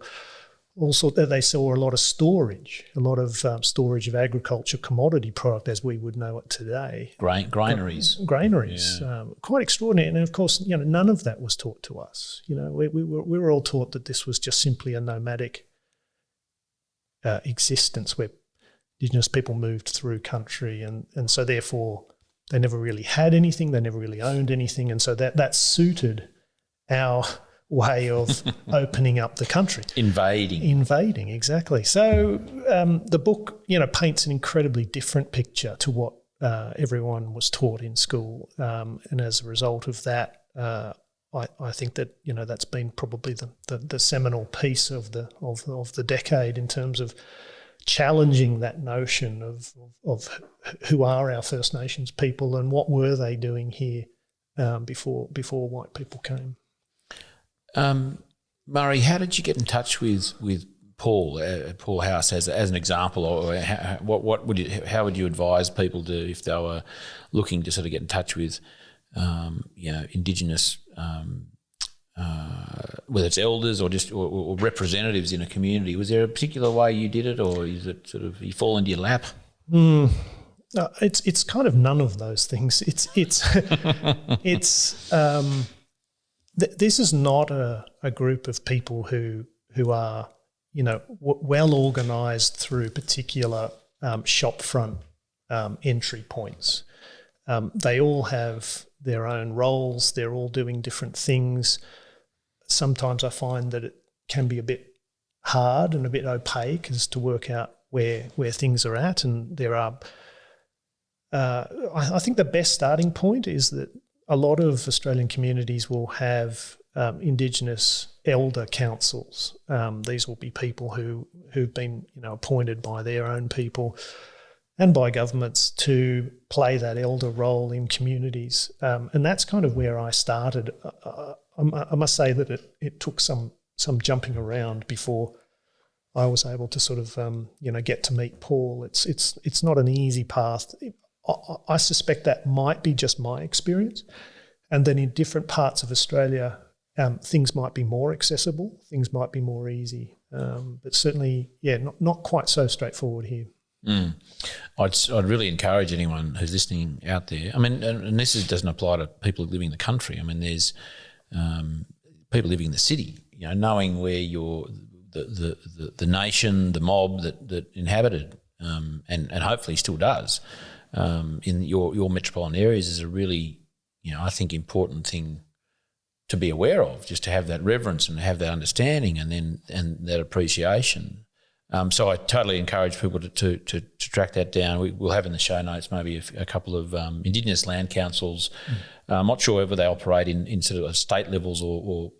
they saw a lot of storage of agriculture commodity product as we would know it today. Granaries. Yeah. Quite extraordinary. And of course, none of that was taught to us. We were all taught that this was just simply a nomadic existence where Indigenous people moved through country, and so therefore they never really had anything, they never really owned anything, and so that suited our way of opening up the country. Invading, exactly. So the book, paints an incredibly different picture to what everyone was taught in school, and as a result of that, I think that that's been probably the seminal piece of the decade in terms of challenging that notion of who are our First Nations people and what were they doing here before white people came. Murray, how did you get in touch with Paul House as an example, or how would you advise people to, if they were looking to sort of get in touch with Indigenous, whether it's elders or just or representatives in a community? Was there a particular way you did it, or is it sort of you fall into your lap? No, it's kind of none of those things. This is not a group of people who are well organised through particular shopfront entry points. They all have their own roles. They're all doing different things. Sometimes I find that it can be a bit hard and a bit opaque as to work out where things are at, and there are. I think the best starting point is that a lot of Australian communities will have Indigenous elder councils. These will be people who've been appointed by their own people and by governments to play that elder role in communities, and that's kind of where I started. I must say that it took some jumping around before I was able to sort of get to meet Paul. It's not an easy path. I suspect that might be just my experience, and then in different parts of Australia, things might be more accessible, things might be more easy, but certainly, not quite so straightforward here. I'd really encourage anyone who's listening out there. I mean, and this doesn't apply to people living in the country. I mean, there's people living in the city. Knowing where the nation, the mob that inhabited, and hopefully still does, in your metropolitan areas is a really, I think, important thing to be aware of. Just to have that reverence and have that understanding, and that appreciation. So I totally encourage people to track that down. We'll have in the show notes maybe a couple of Indigenous land councils. I'm not sure whether they operate in sort of state levels or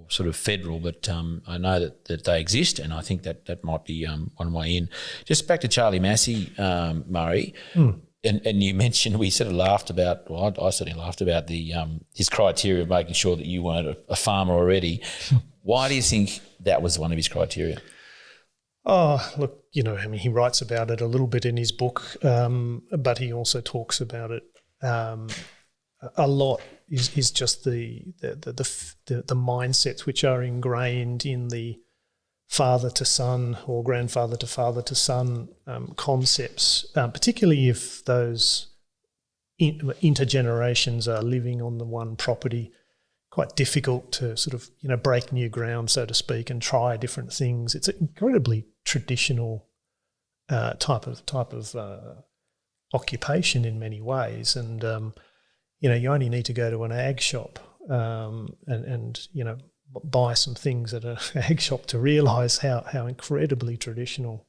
sort of federal, but I know that they exist, and I think that might be one way in. Just back to Charlie Massy, Murray, and you mentioned, we sort of laughed about, well, I certainly laughed about his criteria of making sure that you weren't a farmer already. Why do you think that was one of his criteria? Oh, look, he writes about it a little bit in his book, but he also talks about it a lot. Is just the mindsets which are ingrained in the father to son or grandfather to father to son concepts, particularly if those intergenerations are living on the one property. Quite difficult to sort of break new ground, so to speak, and try different things. It's an incredibly traditional type of occupation in many ways, and you only need to go to an ag shop and buy some things at an ag shop to realise how incredibly traditional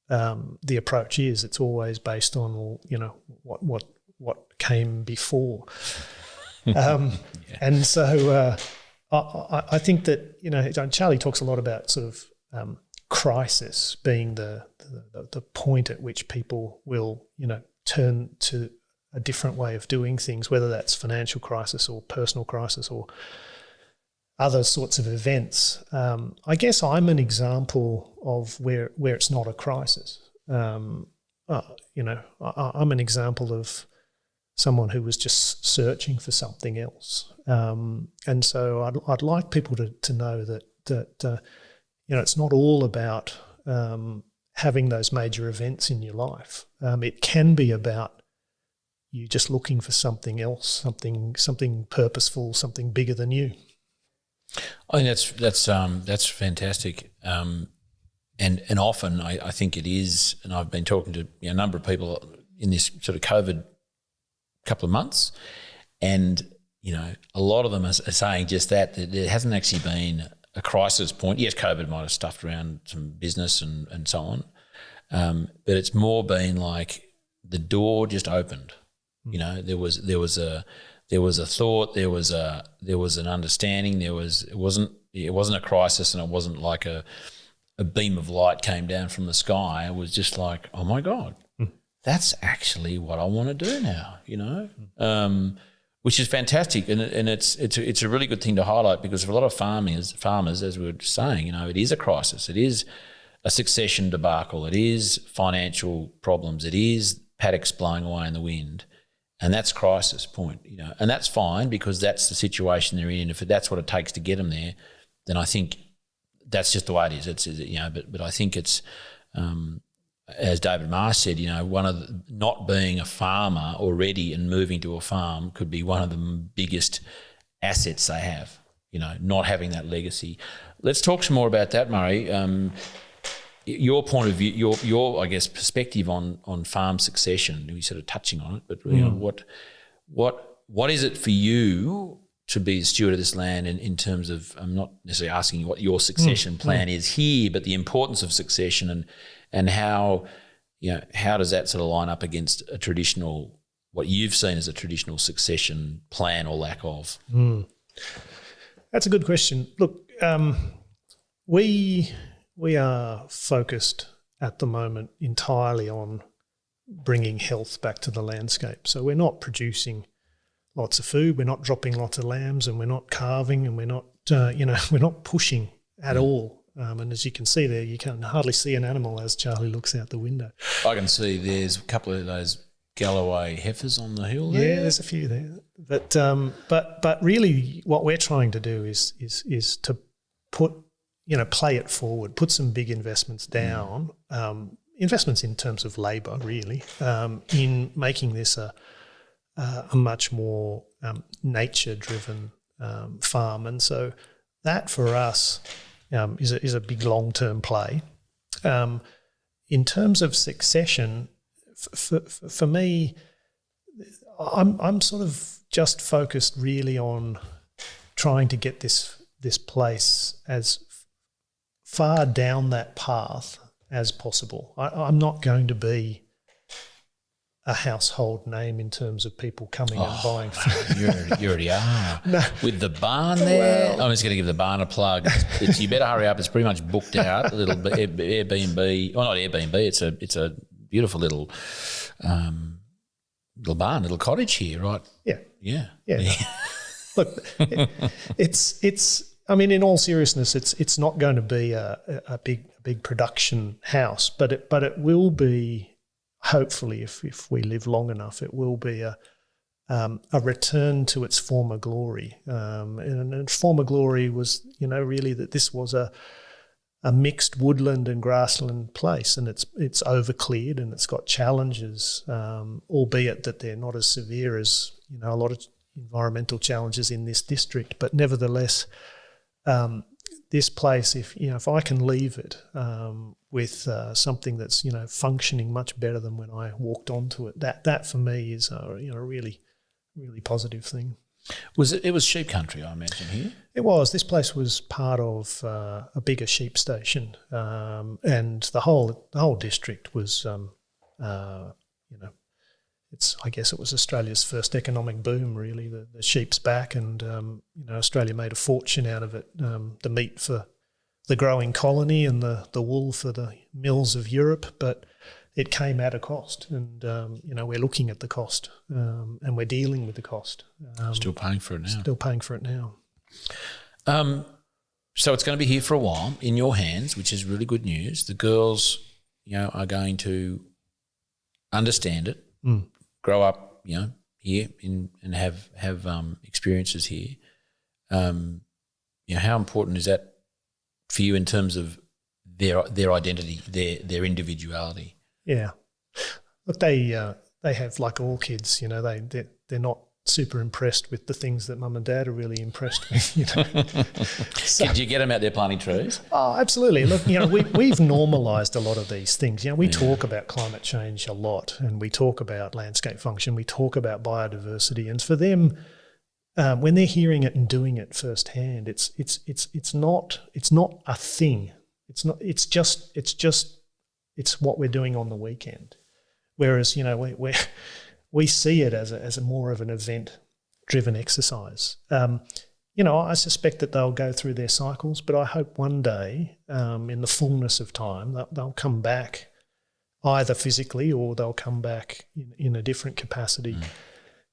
the approach is. It's always based on what came before. And so I think that Charlie talks a lot about sort of crisis being the point at which people will turn to a different way of doing things, whether that's financial crisis or personal crisis or other sorts of events. I guess I'm an example of where it's not a crisis. I'm an example of someone who was just searching for something else. And so I'd like people to know that it's not all about having those major events in your life. It can be about you just looking for something else, something purposeful, something bigger than you. I think that's fantastic. And often I think it is, and I've been talking to a number of people in this sort of COVID couple of months, and a lot of them are saying just that there hasn't actually been a crisis point. Yes, COVID might have stuffed around some business and so on, but it's more been like the door just opened. There was a thought, there was an understanding. It wasn't a crisis, and it wasn't like a beam of light came down from the sky. It was just like, oh my God. That's actually what I want to do now, which is fantastic, and it's a really good thing to highlight, because for a lot of farmers, as we were saying, it is a crisis, it is a succession debacle, it is financial problems, it is paddocks blowing away in the wind, and that's crisis point, and that's fine, because that's the situation they're in. If that's what it takes to get them there, then I think that's just the way it is. But I think it's. As David Marsh said, one of not being a farmer already and moving to a farm could be one of the biggest assets they have, not having that legacy. Let's talk some more about that, Murray. Your point of view, your I guess perspective on farm succession. You're sort of touching on it, but what is it for you to be a steward of this land in terms of, I'm not necessarily asking you what your succession plan is here, but the importance of succession and how, how does that sort of line up against a traditional, what you've seen as a traditional succession plan or lack of? That's a good question. Look, we are focused at the moment entirely on bringing health back to the landscape. So we're not producing lots of food, we're not dropping lots of lambs, and we're not calving, and we're not, we're not pushing at all. And as you can see there, you can hardly see an animal as Charlie looks out the window. I can see there's a couple of those Galloway heifers on the hill there. Yeah, there's a few there. But really what we're trying to do is to put, play it forward, put some big investments down, investments in terms of labour really, in making this a much more nature-driven farm. And so that for us is a big long-term play. In terms of succession, for me, I'm sort of just focused really on trying to get this place as far down that path as possible. I'm not going to be a household name in terms of people coming and buying food. You already are. No. With the barn there, Well, I'm just going to give the barn a plug. You better hurry up. It's pretty much booked out. A little bit Airbnb. Well, not Airbnb. It's a beautiful little barn, little cottage here, right? Yeah. Yeah. Look, it's. I mean, in all seriousness, it's not going to be a big production house, but it will be. Hopefully, if we live long enough, it will be a return to its former glory. And its former glory was, really that this was a mixed woodland and grassland place, and it's overcleared and it's got challenges, albeit that they're not as severe as a lot of environmental challenges in this district. But nevertheless, this place, if I can leave it with something that's functioning much better than when I walked onto it, that for me is a really really positive thing. It was sheep country, I imagine, here? It was. This place was part of a bigger sheep station, and the whole district was I guess it was Australia's first economic boom, really. The sheep's back, and Australia made a fortune out of it. The meat for the growing colony and the wool for the mills of Europe, but it came at a cost, and we're looking at the cost, and we're dealing with the cost. Still paying for it now. So it's going to be here for a while in your hands, which is really good news. The girls, are going to understand it, grow up, here and have experiences here. How important is that for you in terms of their identity, their individuality? Yeah, look, they have, like all kids, they're not super impressed with the things that mum and dad are really impressed with. So, did you get them out there planting trees? Oh, absolutely. Look, we've normalised a lot of these things. We talk about climate change a lot, and we talk about landscape function. We talk about biodiversity, and for them, when they're hearing it and doing it firsthand, it's not a thing. It's what we're doing on the weekend. Whereas we see it as a more of an event-driven exercise. I suspect that they'll go through their cycles, but I hope one day, in the fullness of time, they'll come back either physically or they'll come back in a different capacity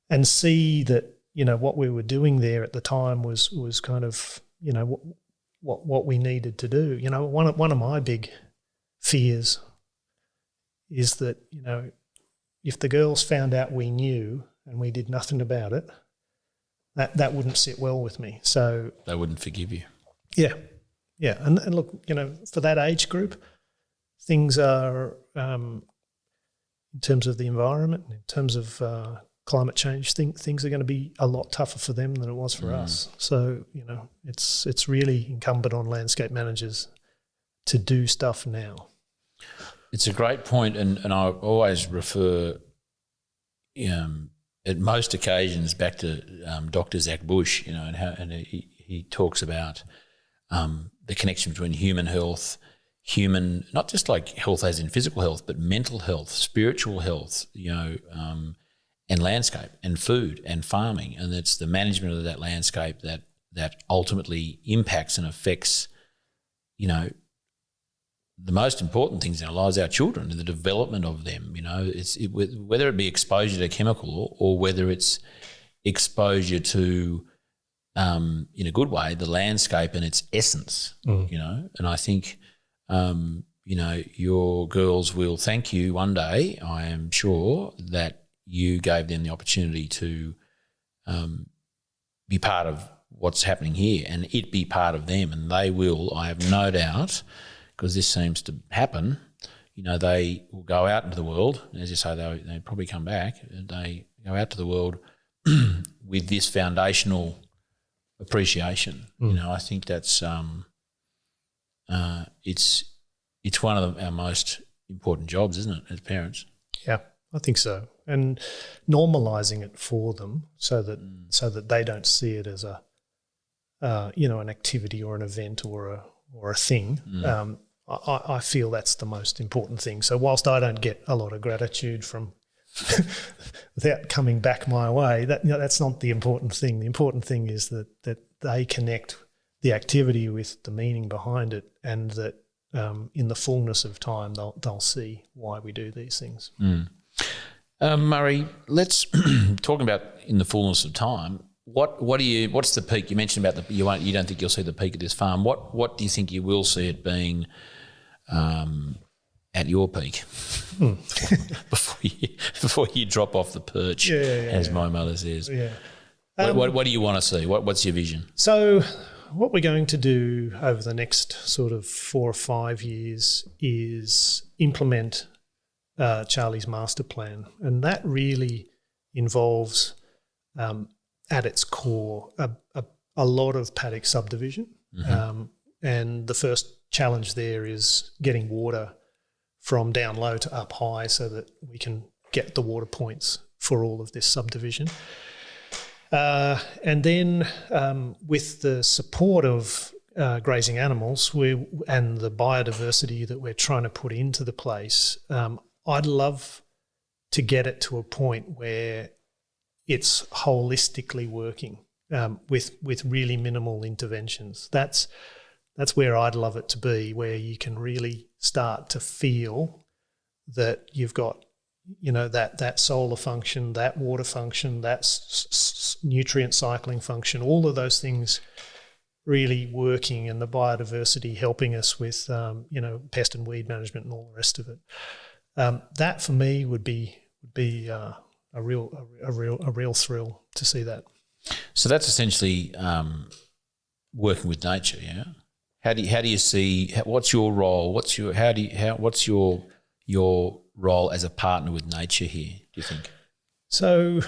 and see that, what we were doing there at the time was kind of, what we needed to do. One of my big fears is that, if the girls found out we knew and we did nothing about it, that wouldn't sit well with me. So they wouldn't forgive you. Yeah. And look, for that age group, things are, in terms of the environment, in terms of climate change, things are going to be a lot tougher for them than it was for us. So, it's really incumbent on landscape managers to do stuff now. It's a great point, and I always refer at most occasions back to Dr. Zach Bush, and he talks about the connection between human health, not just like health as in physical health, but mental health, spiritual health, and landscape and food and farming, and it's the management of that landscape that ultimately impacts and affects, the most important things in our lives, our children, and the development of them. Whether it be exposure to chemical or whether it's exposure to, in a good way, the landscape and its essence. And I think, your girls will thank you one day, I am sure, that you gave them the opportunity to be part of what's happening here and it be part of them, and they will, I have no doubt, because this seems to happen, they will go out into the world, and as you say, they probably come back, and they go out to the world with this foundational appreciation. I think that's it's one of our most important jobs, isn't it, as parents? Yeah, I think so. And normalising it for them so that they don't see it as an activity or an event or a thing. I feel that's the most important thing. So whilst I don't get a lot of gratitude from without coming back my way, that's not the important thing. The important thing is that they connect the activity with the meaning behind it, and that in the fullness of time they'll see why we do these things. Murray, let's talk about in the fullness of time. What's the peak? You mentioned about you don't think you'll see the peak of this farm. What do you think you will see it being at your peak before you drop off the perch, as my mother says? Yeah. What do you want to see? What's your vision? So what we're going to do over the next sort of 4 or 5 years is implement Charlie's master plan, and that really involves at its core a lot of paddock subdivision. And the first challenge there is getting water from down low to up high so that we can get the water points for all of this subdivision. And then with the support of grazing animals and the biodiversity that we're trying to put into the place, I'd love to get it to a point where it's holistically working with really minimal interventions. That's where I'd love it to be, where you can really start to feel that you've got, that solar function, that water function, that nutrient cycling function, all of those things really working, and the biodiversity helping us with, pest and weed management and all the rest of it. That for me would be a real thrill to see that. So that's essentially working with nature, yeah. How do you see? What's your role? What's your role as a partner with nature here, do you think? So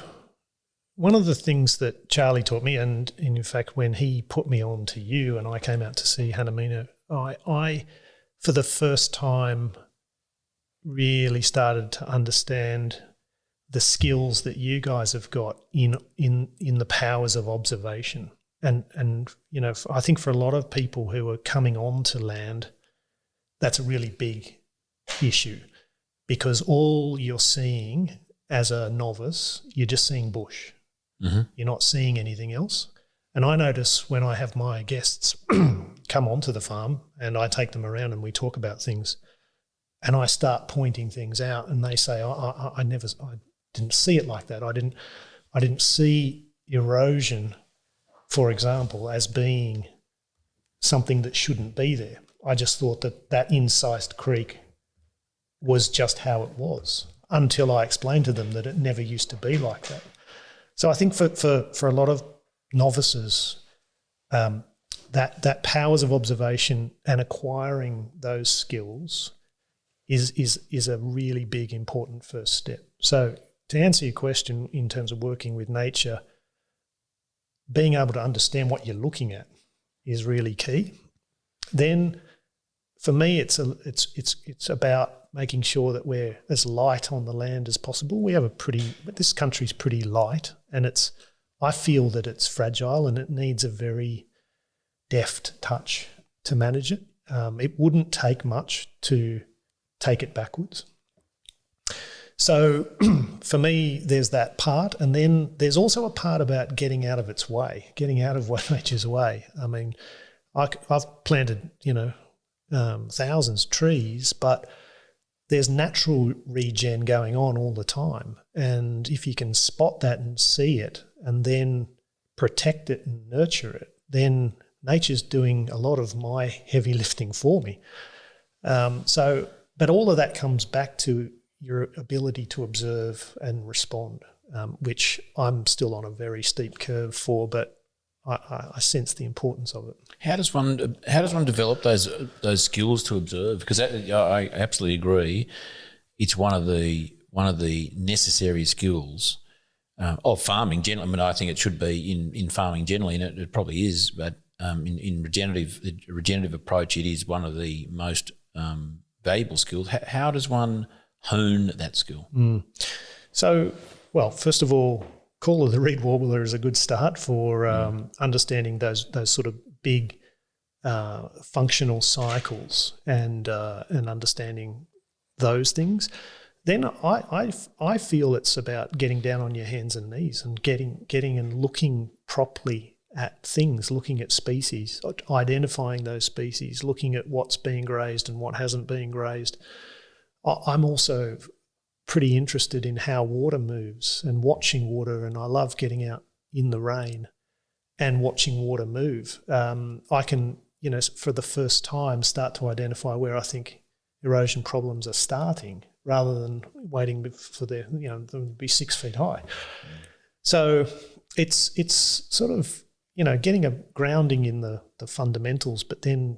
one of the things that Charlie taught me, and in fact when he put me on to you and I came out to see Hanamina, I for the first time really started to understand the skills that you guys have got in the powers of observation. And I think for a lot of people who are coming onto land, that's a really big issue, because all you're seeing as a novice, you're just seeing bush. You're not seeing anything else. And I notice when I have my guests come onto the farm and I take them around and we talk about things, and I start pointing things out, and they say, I didn't see it like that. I didn't see erosion, for example, as being something that shouldn't be there. I just thought that incised creek was just how it was, until I explained to them that it never used to be like that. So I think for a lot of novices, that powers of observation and acquiring those skills is a really big, important first step. So to answer your question in terms of working with nature, being able to understand what you're looking at is really key. Then for me, it's about making sure that we're as light on the land as possible. This country's pretty light, and I feel that it's fragile and it needs a very deft touch to manage it. It wouldn't take much to take it backwards. So for me, there's that part, and then there's also a part about getting out of its way, getting out of what nature's way. I mean, I've planted, thousands of trees, but there's natural regen going on all the time. And if you can spot that and see it and then protect it and nurture it, then nature's doing a lot of my heavy lifting for me. But all of that comes back to your ability to observe and respond, which I'm still on a very steep curve for, but I sense the importance of it. How does one develop those skills to observe? Because I absolutely agree, it's one of the necessary skills of farming generally. I mean, I think it should be in farming generally, and it probably is. But in the regenerative approach, it is one of the most valuable skills. How does one hone that skill? So, well, first of all, call of the reed warbler is a good start for understanding those sort of big functional cycles and understanding those things. Then I feel it's about getting down on your hands and knees and getting and looking properly at things, looking at species, identifying those species, looking at what's being grazed and what hasn't been grazed. I'm also pretty interested in how water moves and watching water, and I love getting out in the rain and watching water move. I can, for the first time, start to identify where I think erosion problems are starting rather than waiting for them to be 6 feet high. So it's sort of, getting a grounding in the fundamentals, but then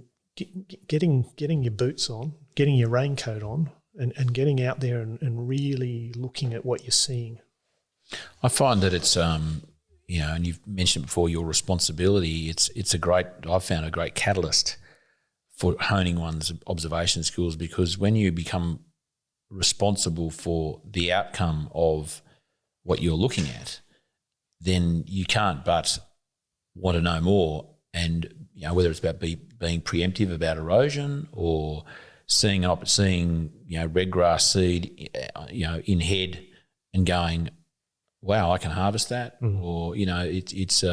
getting your boots on, getting your raincoat on, and getting out there and really looking at what you're seeing. I find that it's, and you've mentioned before your responsibility, I've found a great catalyst for honing one's observation skills, because when you become responsible for the outcome of what you're looking at, then you can't but want to know more. And, whether it's about being preemptive about erosion or seeing red grass seed, in head and going, wow, I can harvest that. Or, that's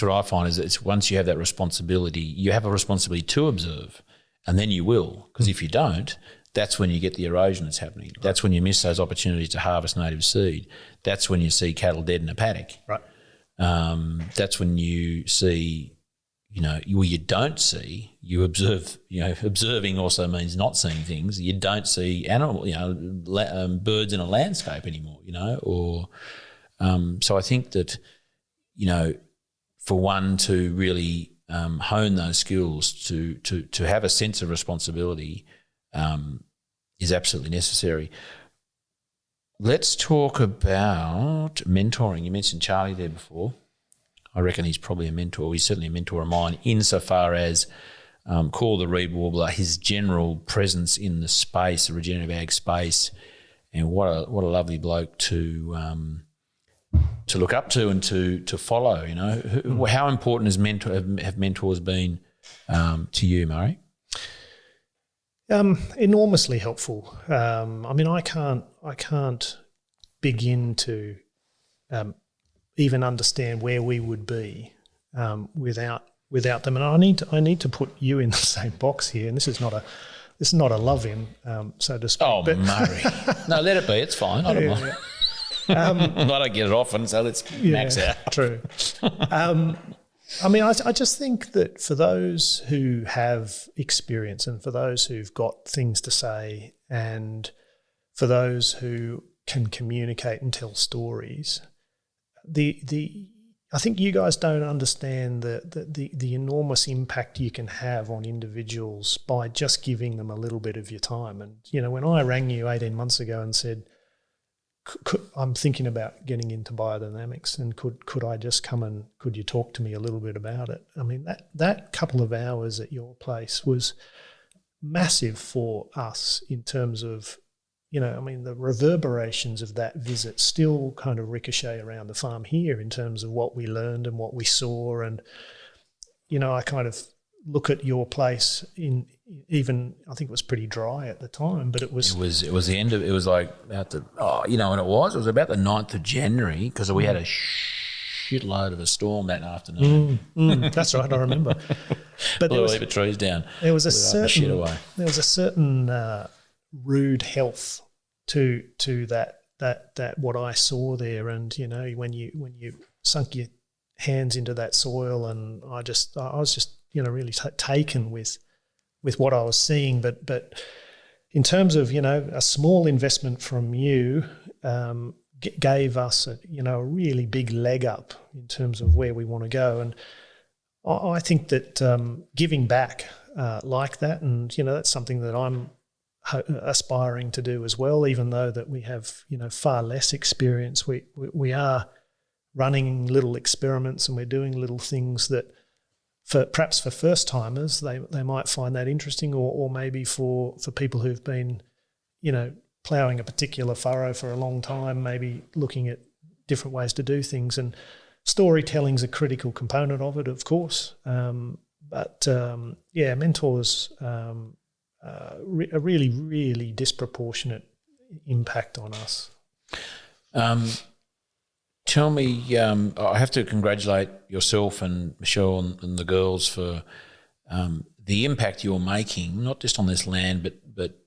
what I find is it's once you have that responsibility, you have a responsibility to observe, and then you will, because if you don't, that's when you get the erosion that's happening. Right. That's when you miss those opportunities to harvest native seed. That's when you see cattle dead in a paddock. Right. That's when you see, you don't see, you observe, observing also means not seeing things. You don't see birds in a landscape anymore, or so I think that, for one to really hone those skills, to have a sense of responsibility is absolutely necessary. Let's talk about mentoring. You mentioned Charlie there before. I reckon he's probably a mentor. He's certainly a mentor of mine insofar as Call the Reed Warbler, his general presence in the space, the regenerative ag space, and what a lovely bloke to look up to and to follow. How important have mentors been to you, Murray? Enormously helpful. I can't begin to even understand where we would be without them. And I need to put you in the same box here. And this is not a love in, so to speak. Oh, Murray, no, let it be. It's fine. I don't mind. I don't get it often, so let's max out. True. I just think that for those who have experience and for those who've got things to say and for those who can communicate and tell stories, I think you guys don't understand the enormous impact you can have on individuals by just giving them a little bit of your time. And, when I rang you 18 months ago and said, I'm thinking about getting into biodynamics, and could I just come and could you talk to me a little bit about it? I mean, that couple of hours at your place was massive for us in terms of, the reverberations of that visit still kind of ricochet around the farm here in terms of what we learned and what we saw. And, I kind of look at your place in even, I think it was pretty dry at the time, but it was the end of, it was like about the, when it was about the 9th of January because we had a shitload of a storm that afternoon. That's right, I remember. But blew a heap of trees down. There was a certain rude health to that what I saw there, and when you sunk your hands into that soil, and I was just really taken with what I was seeing. But in terms of a small investment from you gave us a really big leg up in terms of where we want to go, and I think that giving back like that, and that's something that I'm aspiring to do as well. Even though that we have far less experience, we are running little experiments and we're doing little things that, perhaps for first timers, they might find that interesting, or maybe for people who've been ploughing a particular furrow for a long time, maybe looking at different ways to do things. And storytelling's a critical component of it, of course. But mentors a really, really disproportionate impact on us. Tell me, I have to congratulate yourself and Michelle and the girls for the impact you're making, not just on this land, but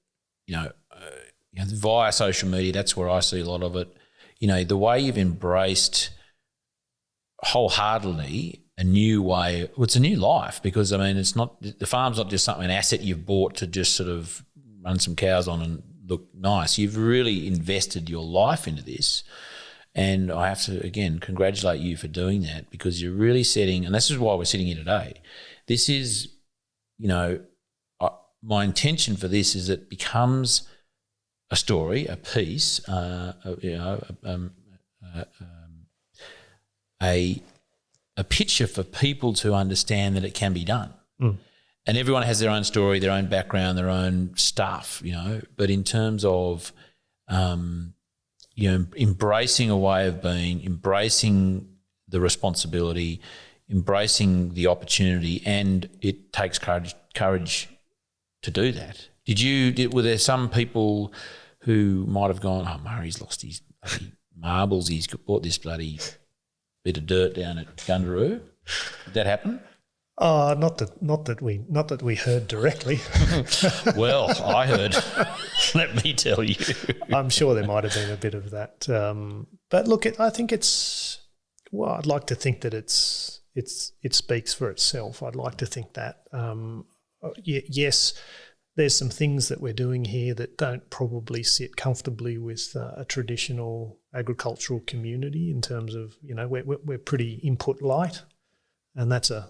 via social media. That's where I see a lot of it. The way you've embraced wholeheartedly a new way. Well, it's a new life because it's not, the farm's not just an asset you've bought to just sort of run some cows on and look nice. You've really invested your life into this. And I have to, again, congratulate you for doing that, because you're really setting, and this is why we're sitting here today. This is, my intention for this is it becomes a story, a piece, a picture for people to understand that it can be done. And everyone has their own story, their own background, their own stuff, But in terms of embracing a way of being, embracing the responsibility, embracing the opportunity, and it takes courage to do that. Were there some people who might have gone, oh, Murray's lost his bloody marbles, he's bought this bloody bit of dirt down at Gundaroo? Did that happen? Not that we heard directly. Well, I heard. Let me tell you. I'm sure there might have been a bit of that. But look, I think it's. Well, I'd like to think that it speaks for itself. I'd like to think that. Yes, there's some things that we're doing here that don't probably sit comfortably with a traditional agricultural community in terms of we're pretty input light, and that's a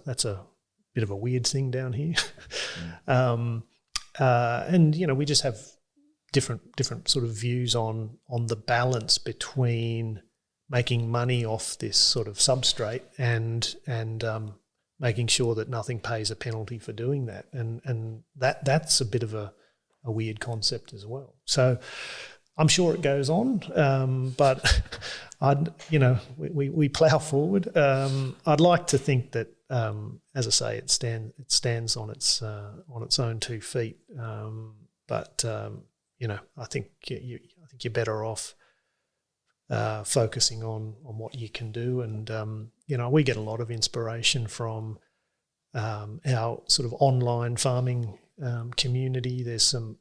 bit of a weird thing down here. And we just have different sort of views on the balance between making money off this sort of substrate and making sure that nothing pays a penalty for doing that, and that's a bit of a weird concept as well. So I'm sure it goes on, but we plough forward. I'd like to think that, as I say, it stands on its own 2 feet. But I think you're better off focusing on what you can do, and we get a lot of inspiration from our sort of online farming community. There's some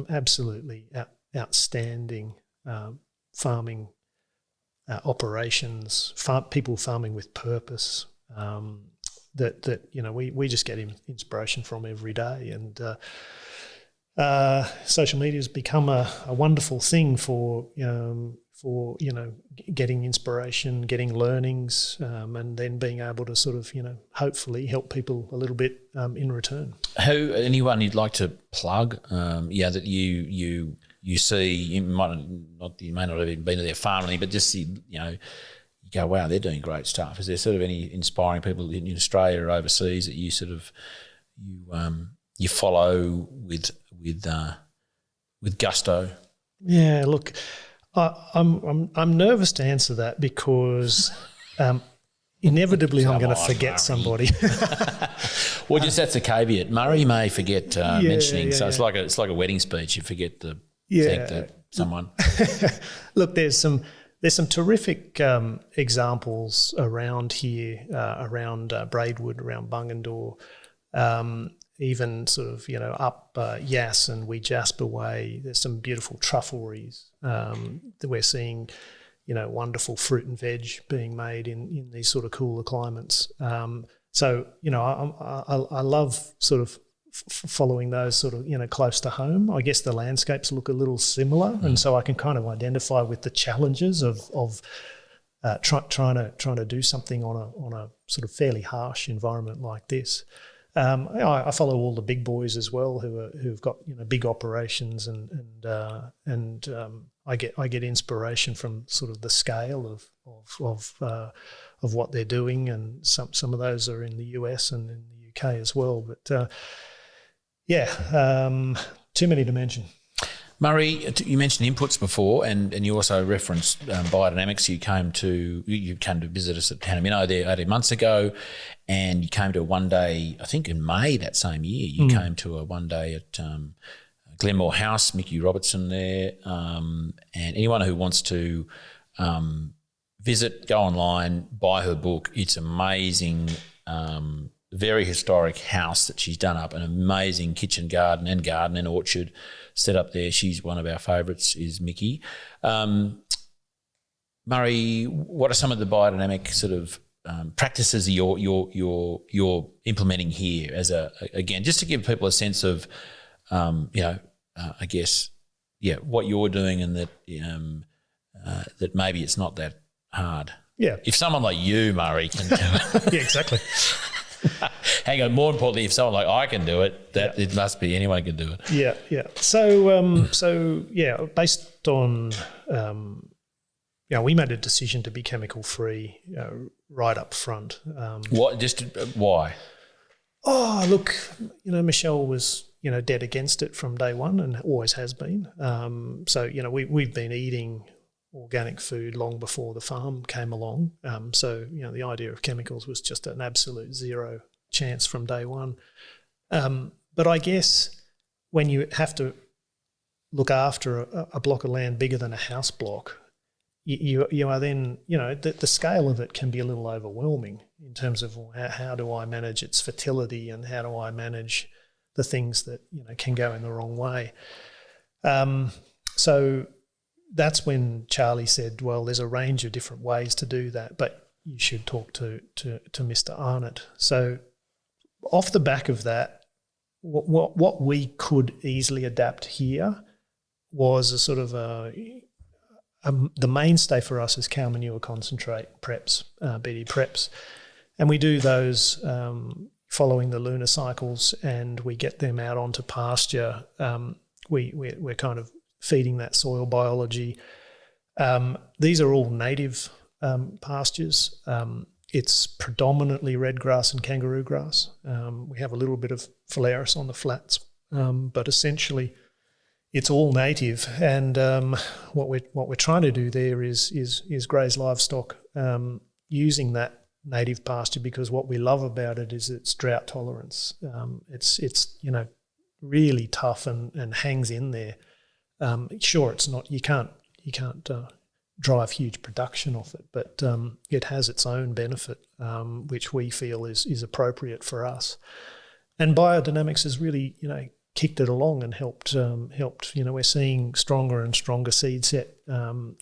absolutely outstanding farming operations, people farming with purpose, that we just get inspiration from every day. And social media has become a wonderful thing for getting inspiration, getting learnings, and then being able to sort of hopefully help people a little bit in return. Anyone you'd like to plug? That you see, you may not have even been to their farm, but just you go, wow, they're doing great stuff. Is there sort of any inspiring people in Australia or overseas that you you follow with gusto? Yeah, look, I'm nervous to answer that because inevitably I'm going to forget somebody. Well, just that's a caveat. Murray may forget mentioning. So it's like a wedding speech. You forget to thank someone. Look, there's some terrific examples around here, around Braidwood, around Bungendore, even sort of, up Yass and Wee Jasper Way. There's some beautiful truffleries that we're seeing, wonderful fruit and veg being made in these sort of cooler climates. So, I love sort of following those sort of, close to home. I guess the landscapes look a little similar, and so I can kind of identify with the challenges of trying to do something on a sort of fairly harsh environment like this. I follow all the big boys as well who've got big operations, and I get inspiration from sort of the scale of what they're doing, and some of those are in the US and in the UK as well. But too many to mention. Murray, you mentioned inputs before, and you also referenced Biodynamics. You came to visit us at Hanamino there 18 months ago, and you came to a one day, I think in May that same year, you came to a one day at Glenmore House, Mickey Robertson there, and anyone who wants to visit, go online, buy her book. It's amazing. Very historic house that she's done up, an amazing kitchen garden and orchard set up there. She's one of our favourites, is Mickey. Murray, what are some of the biodynamic sort of practices you're implementing here again, just to give people a sense of, I guess, what you're doing, and that maybe it's not that hard. Yeah. If someone like you, Murray, can do it. Yeah, exactly. Hang on, more importantly, if someone like I can do it, it must be anyone can do it. Yeah, yeah. So, based on, we made a decision to be chemical free right up front. Why? Oh, look, Michelle was, dead against it from day one, and always has been. So, we've been eating organic food long before the farm came along. So, the idea of chemicals was just an absolute zero chance from day one. But I guess when you have to look after a block of land bigger than a house block, you are then, the scale of it can be a little overwhelming in terms of how do I manage its fertility, and how do I manage the things that, can go in the wrong way. So that's when Charlie said, well, there's a range of different ways to do that, but you should talk to Mr. Arnott. So off the back of that, what we could easily adapt here was a sort of the mainstay for us is cow manure concentrate preps, BD preps. And we do those following the lunar cycles, and we get them out onto pasture. We're kind of feeding that soil biology. These are all native pastures. It's predominantly red grass and kangaroo grass. We have a little bit of phalaris on the flats, but essentially it's all native. And what we're trying to do there is graze livestock using that native pasture, because what we love about it is its drought tolerance. It's really tough and hangs in there. Sure, it's not. You can't drive huge production off it, but it has its own benefit, which we feel is appropriate for us. And Biodynamics has really, kicked it along and helped. We're seeing stronger and stronger seed set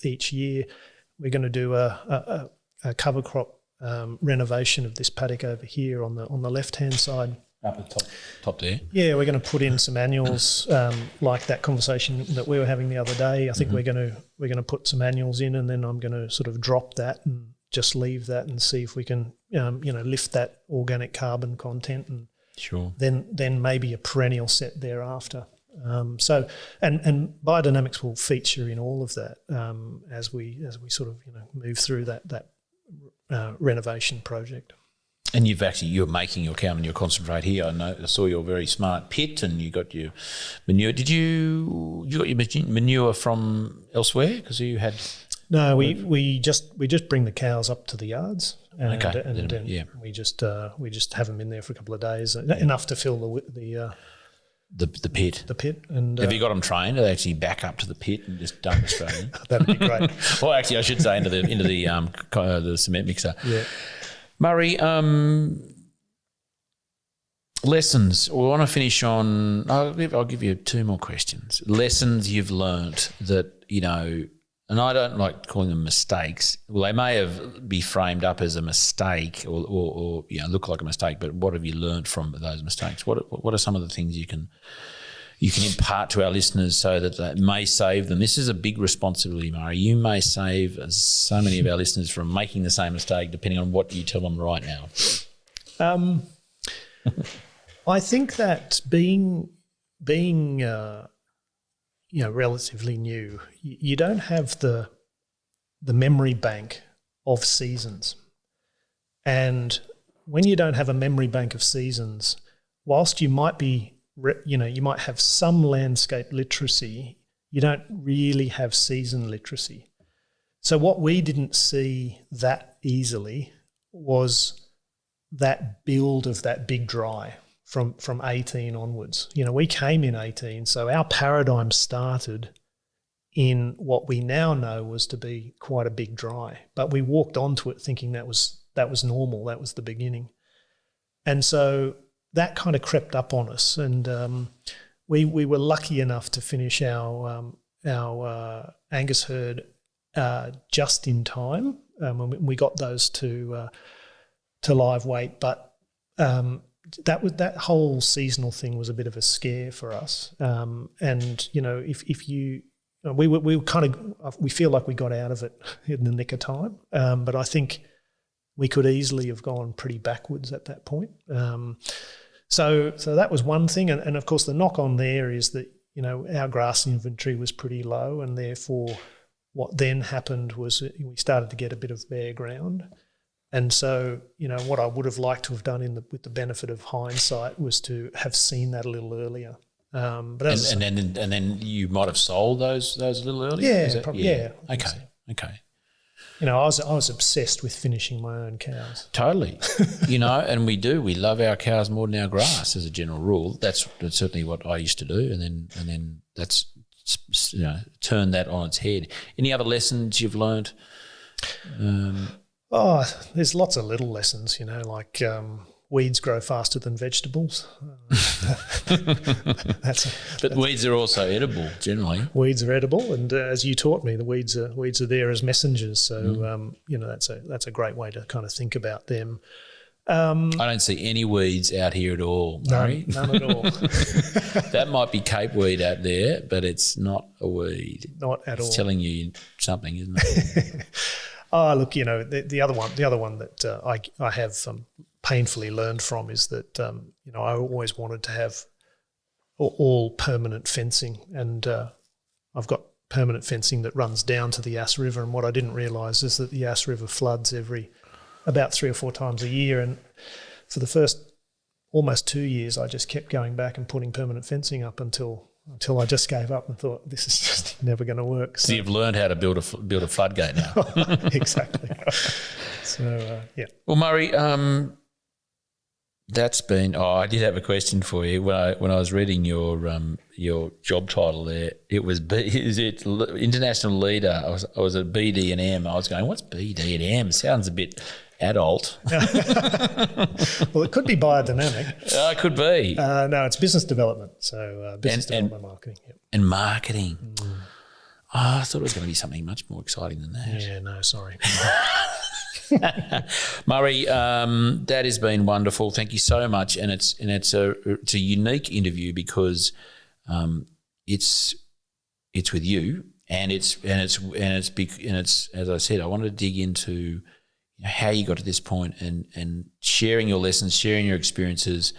each year. We're going to do a cover crop renovation of this paddock over here on the left hand side. Up at the top there. Yeah, we're going to put in some annuals like that conversation that we were having the other day. I think we're going to put some annuals in, and then I'm going to sort of drop that and just leave that and see if we can lift that organic carbon content, and sure. Then maybe a perennial set thereafter. So Biodynamics will feature in all of that as we sort of move through that renovation project. And you're making your cow manure concentrate here. I saw your very smart pit, and you got your manure. Did you got your manure from elsewhere? Because you had. No, we just bring the cows up to the yards, and we just have them in there for a couple of days, enough to fill the pit. The pit. And have you got them trained? Do they actually back up to the pit and just dump Australian? That'd be great. Well, actually, I should say into the cement mixer. Yeah. Murray, lessons. We want to finish on. I'll give you 2 more questions. Lessons you've learnt that, and I don't like calling them mistakes. Well, they may be framed up as a mistake or look like a mistake. But what have you learnt from those mistakes? What are some of the things you can impart to our listeners so that they may save them? This is a big responsibility, Murray. You may save so many of our listeners from making the same mistake, depending on what you tell them right now. I think that being relatively new, you don't have the memory bank of seasons. And when you don't have a memory bank of seasons, whilst you might be, you might have some landscape literacy, you don't really have season literacy. So what we didn't see that easily was that build of that big dry from 18 onwards. We came in 18, so our paradigm started in what we now know was to be quite a big dry. But we walked onto it thinking that was normal, that was the beginning. And so that kind of crept up on us, and we were lucky enough to finish our Angus herd just in time. We got those to live weight, but that whole seasonal thing was a bit of a scare for us. And if you we feel like we got out of it in the nick of time, but I think we could easily have gone pretty backwards at that point. So that was one thing, and of course the knock on there is that our grass inventory was pretty low, and therefore what then happened was we started to get a bit of bare ground. And so, what I would have liked to have done with the benefit of hindsight was to have seen that a little earlier. But then you might have sold those a little earlier. Yeah, probably. Yeah. Okay. I was obsessed with finishing my own cows. Totally. And we love our cows more than our grass as a general rule. That's certainly what I used to do, and then that's turn that on its head. Any other lessons you've learned? There's lots of little lessons, like weeds grow faster than vegetables. But weeds are also edible, generally. Weeds are edible, and as you taught me, the weeds are there as messengers. So that's a great way to kind of think about them. I don't see any weeds out here at all, Murray. None at all. That might be Cape weed out there, but it's not a weed. Not at all. It's telling you something, isn't it? Oh, look, the other one that I have painfully learned from is that I always wanted to have all permanent fencing, and I've got permanent fencing that runs down to the Yass River. And what I didn't realise is that the Yass River floods about 3 or 4 times a year, and for the first almost 2 years, I just kept going back and putting permanent fencing up until I just gave up and thought, this is just never going to work. So you've learned how to build a floodgate now. Exactly. So, yeah. Well, Murray, that's been. I did have a question for you when I was reading your job title there. It was international leader. I was at BD&M. I was going, what's BD&M? Sounds a bit adult. Well, it could be biodynamic. It could be. No, it's business development. So business development marketing. Yep. And marketing. I thought it was going to be something much more exciting than that. Yeah, no, sorry. Murray, that has been wonderful. Thank you so much, and it's a unique interview because it's with you, and it's as I said, I wanted to dig into how you got to this point and sharing your lessons, sharing your experiences,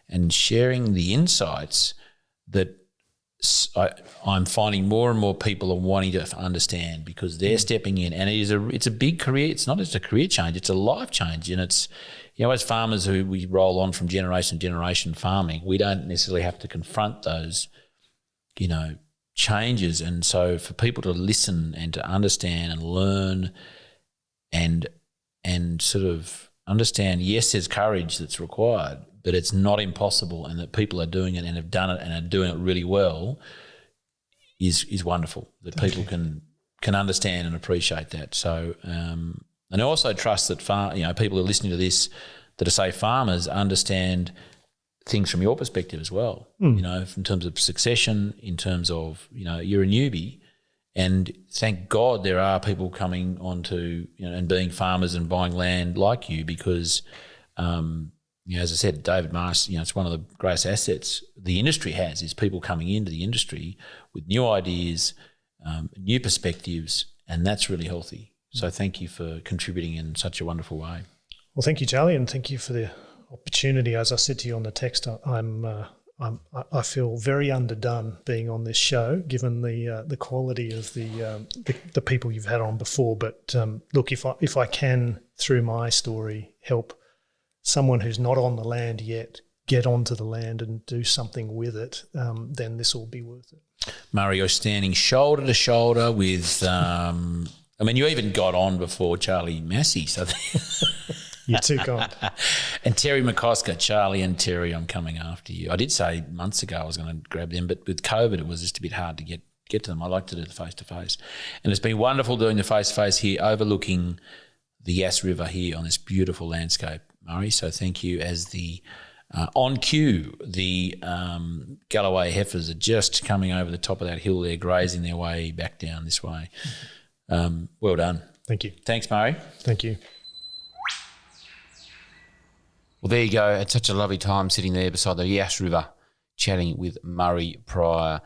and sharing the insights that I'm finding more and more people are wanting to understand because they're stepping in, and it's a big career. It's not just a career change; it's a life change, and it's, as farmers who we roll on from generation to generation farming, we don't necessarily have to confront those, changes, and so for people to listen and to understand and learn, and sort of understand, yes, there's courage that's required, but it's not impossible, and that people are doing it and have done it and are doing it really well is wonderful. That people can understand and appreciate that. So, and I also trust that people who are listening to this that are, say, farmers, understand things from your perspective as well. In terms of succession, in terms of you're a newbie, and thank God there are people coming onto and being farmers and buying land like you because. As I said, David Massy, it's one of the greatest assets the industry has is people coming into the industry with new ideas, new perspectives, and that's really healthy. So thank you for contributing in such a wonderful way. Well, thank you, Charlie, and thank you for the opportunity. As I said to you on the text, I feel very underdone being on this show, given the quality of the people you've had on before. But look, if I can, through my story, help someone who's not on the land yet get onto the land and do something with it, then this will be worth it. Murray, you're standing shoulder to shoulder with, you even got on before Charlie Massy. So You're too kind. And Terry McCosker, Charlie and Terry, I'm coming after you. I did say months ago I was going to grab them, but with COVID it was just a bit hard to get to them. I like to do the face-to-face. And it's been wonderful doing the face-to-face here, overlooking the Yass River here on this beautiful landscape, Murray. So thank you. As the on cue, the Galloway heifers are just coming over the top of that hill there, grazing their way back down this way. Well done. Thank you. Thanks, Murray. Thank you. Well, there you go. It's such a lovely time sitting there beside the Yass River, chatting with Murray Pryor,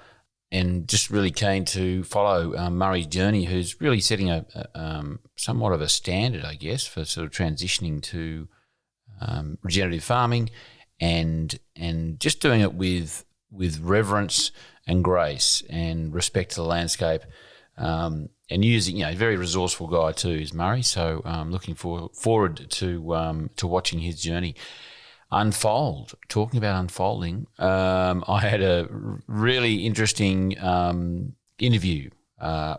and just really keen to follow Murray's journey, who's really setting a somewhat of a standard, I guess, for sort of transitioning to regenerative farming, and just doing it with reverence and grace and respect to the landscape, and using, very resourceful guy too is Murray. So looking forward to watching his journey unfold. Talking about unfolding, I had a really interesting interview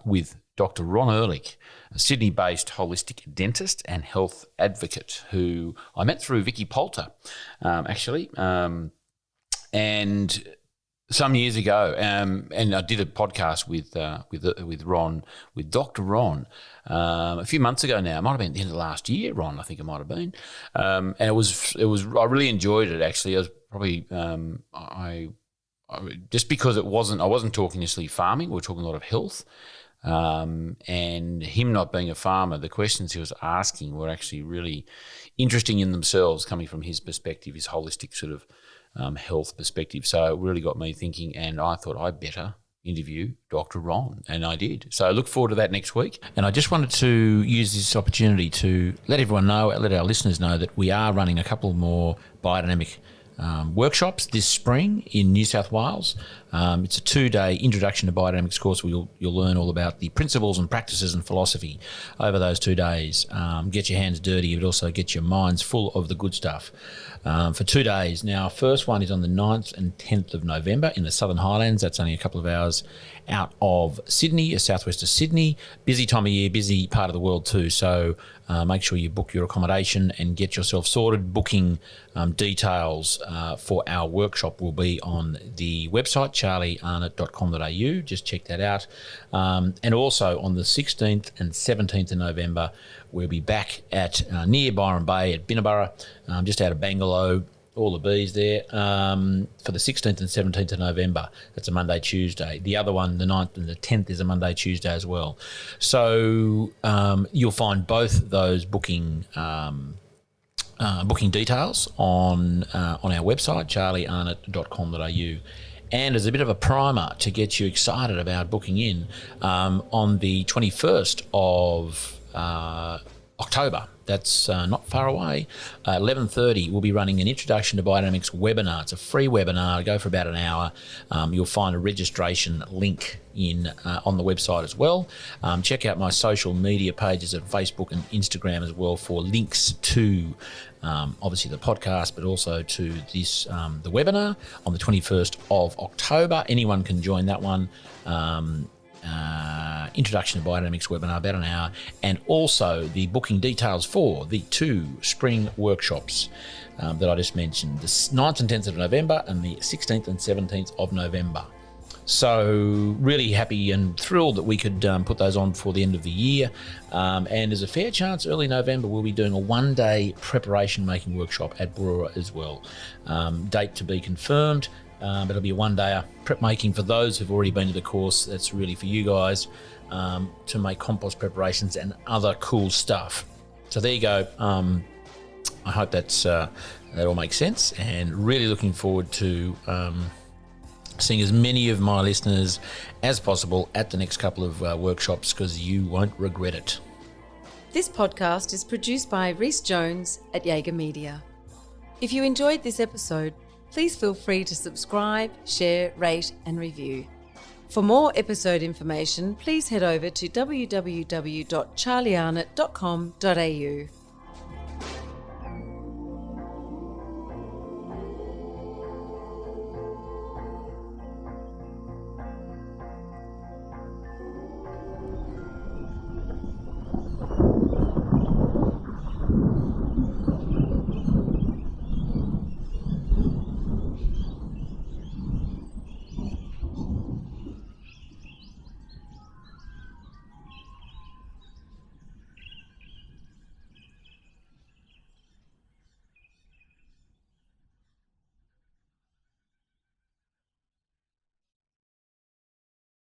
with Dr. Ron Ehrlich, a Sydney-based holistic dentist and health advocate who I met through Vicky Poulter, actually, and some years ago, and I did a podcast with Dr. Ron a few months ago now. It might have been the end of last year, Ron. I think it might have been, and it was. I really enjoyed it actually. I was probably I just because I wasn't talking necessarily farming. We were talking a lot of health. And him not being a farmer, the questions he was asking were actually really interesting in themselves, coming from his perspective, his holistic sort of health perspective. So it really got me thinking, and I thought I better interview Dr. Ron, and I did. So I look forward to that next week. And I just wanted to use this opportunity to let everyone know, let our listeners know that we are running a couple more biodynamic workshops this spring in New South Wales. It's a 2-day introduction to biodynamics course where you'll learn all about the principles and practices and philosophy over those 2 days. Get your hands dirty, but also get your minds full of the good stuff for 2 days. Now, first one is on the 9th and 10th of November in the Southern Highlands. That's only a couple of hours out of Sydney, southwest of Sydney. Busy time of year, busy part of the world too. So make sure you book your accommodation and get yourself sorted. Booking details for our workshop will be on the website, charliearnott.com.au. Just check that out. And also on the 16th and 17th of November, we'll be back at near Byron Bay at Binnaburra, just out of Bangalore. All the bees there, for the 16th and 17th of November. That's a Monday, Tuesday. The other one, the 9th and the 10th, is a Monday, Tuesday as well. So you'll find both those booking details on our website, charliearnott.com.au. And as a bit of a primer to get you excited about booking in, on the 21st of October, that's not far away. 11:30, we'll be running an Introduction to Biodynamics webinar. It's a free webinar. It'll go for about an hour. You'll find a registration link on the website as well. Check out my social media pages at Facebook and Instagram as well for links to obviously the podcast, but also to this the webinar on the 21st of October. Anyone can join that one. Introduction to Biodynamics webinar, about an hour, and also the booking details for the 2 spring workshops that I just mentioned, the 9th and 10th of November and the 16th and 17th of November. So really happy and thrilled that we could put those on for the end of the year. And there's a fair chance early November we'll be doing a 1-day preparation making workshop at Brewer as well. Date to be confirmed. But it'll be a 1-day prep making for those who've already been to the course. That's really for you guys to make compost preparations and other cool stuff. So there you go. I hope that all makes sense, and really looking forward to seeing as many of my listeners as possible at the next couple of workshops, because you won't regret it. This podcast is produced by Rhys Jones at Jaeger Media. If you enjoyed this episode, please feel free to subscribe, share, rate and review. For more episode information, please head over to www.charliearnott.com.au.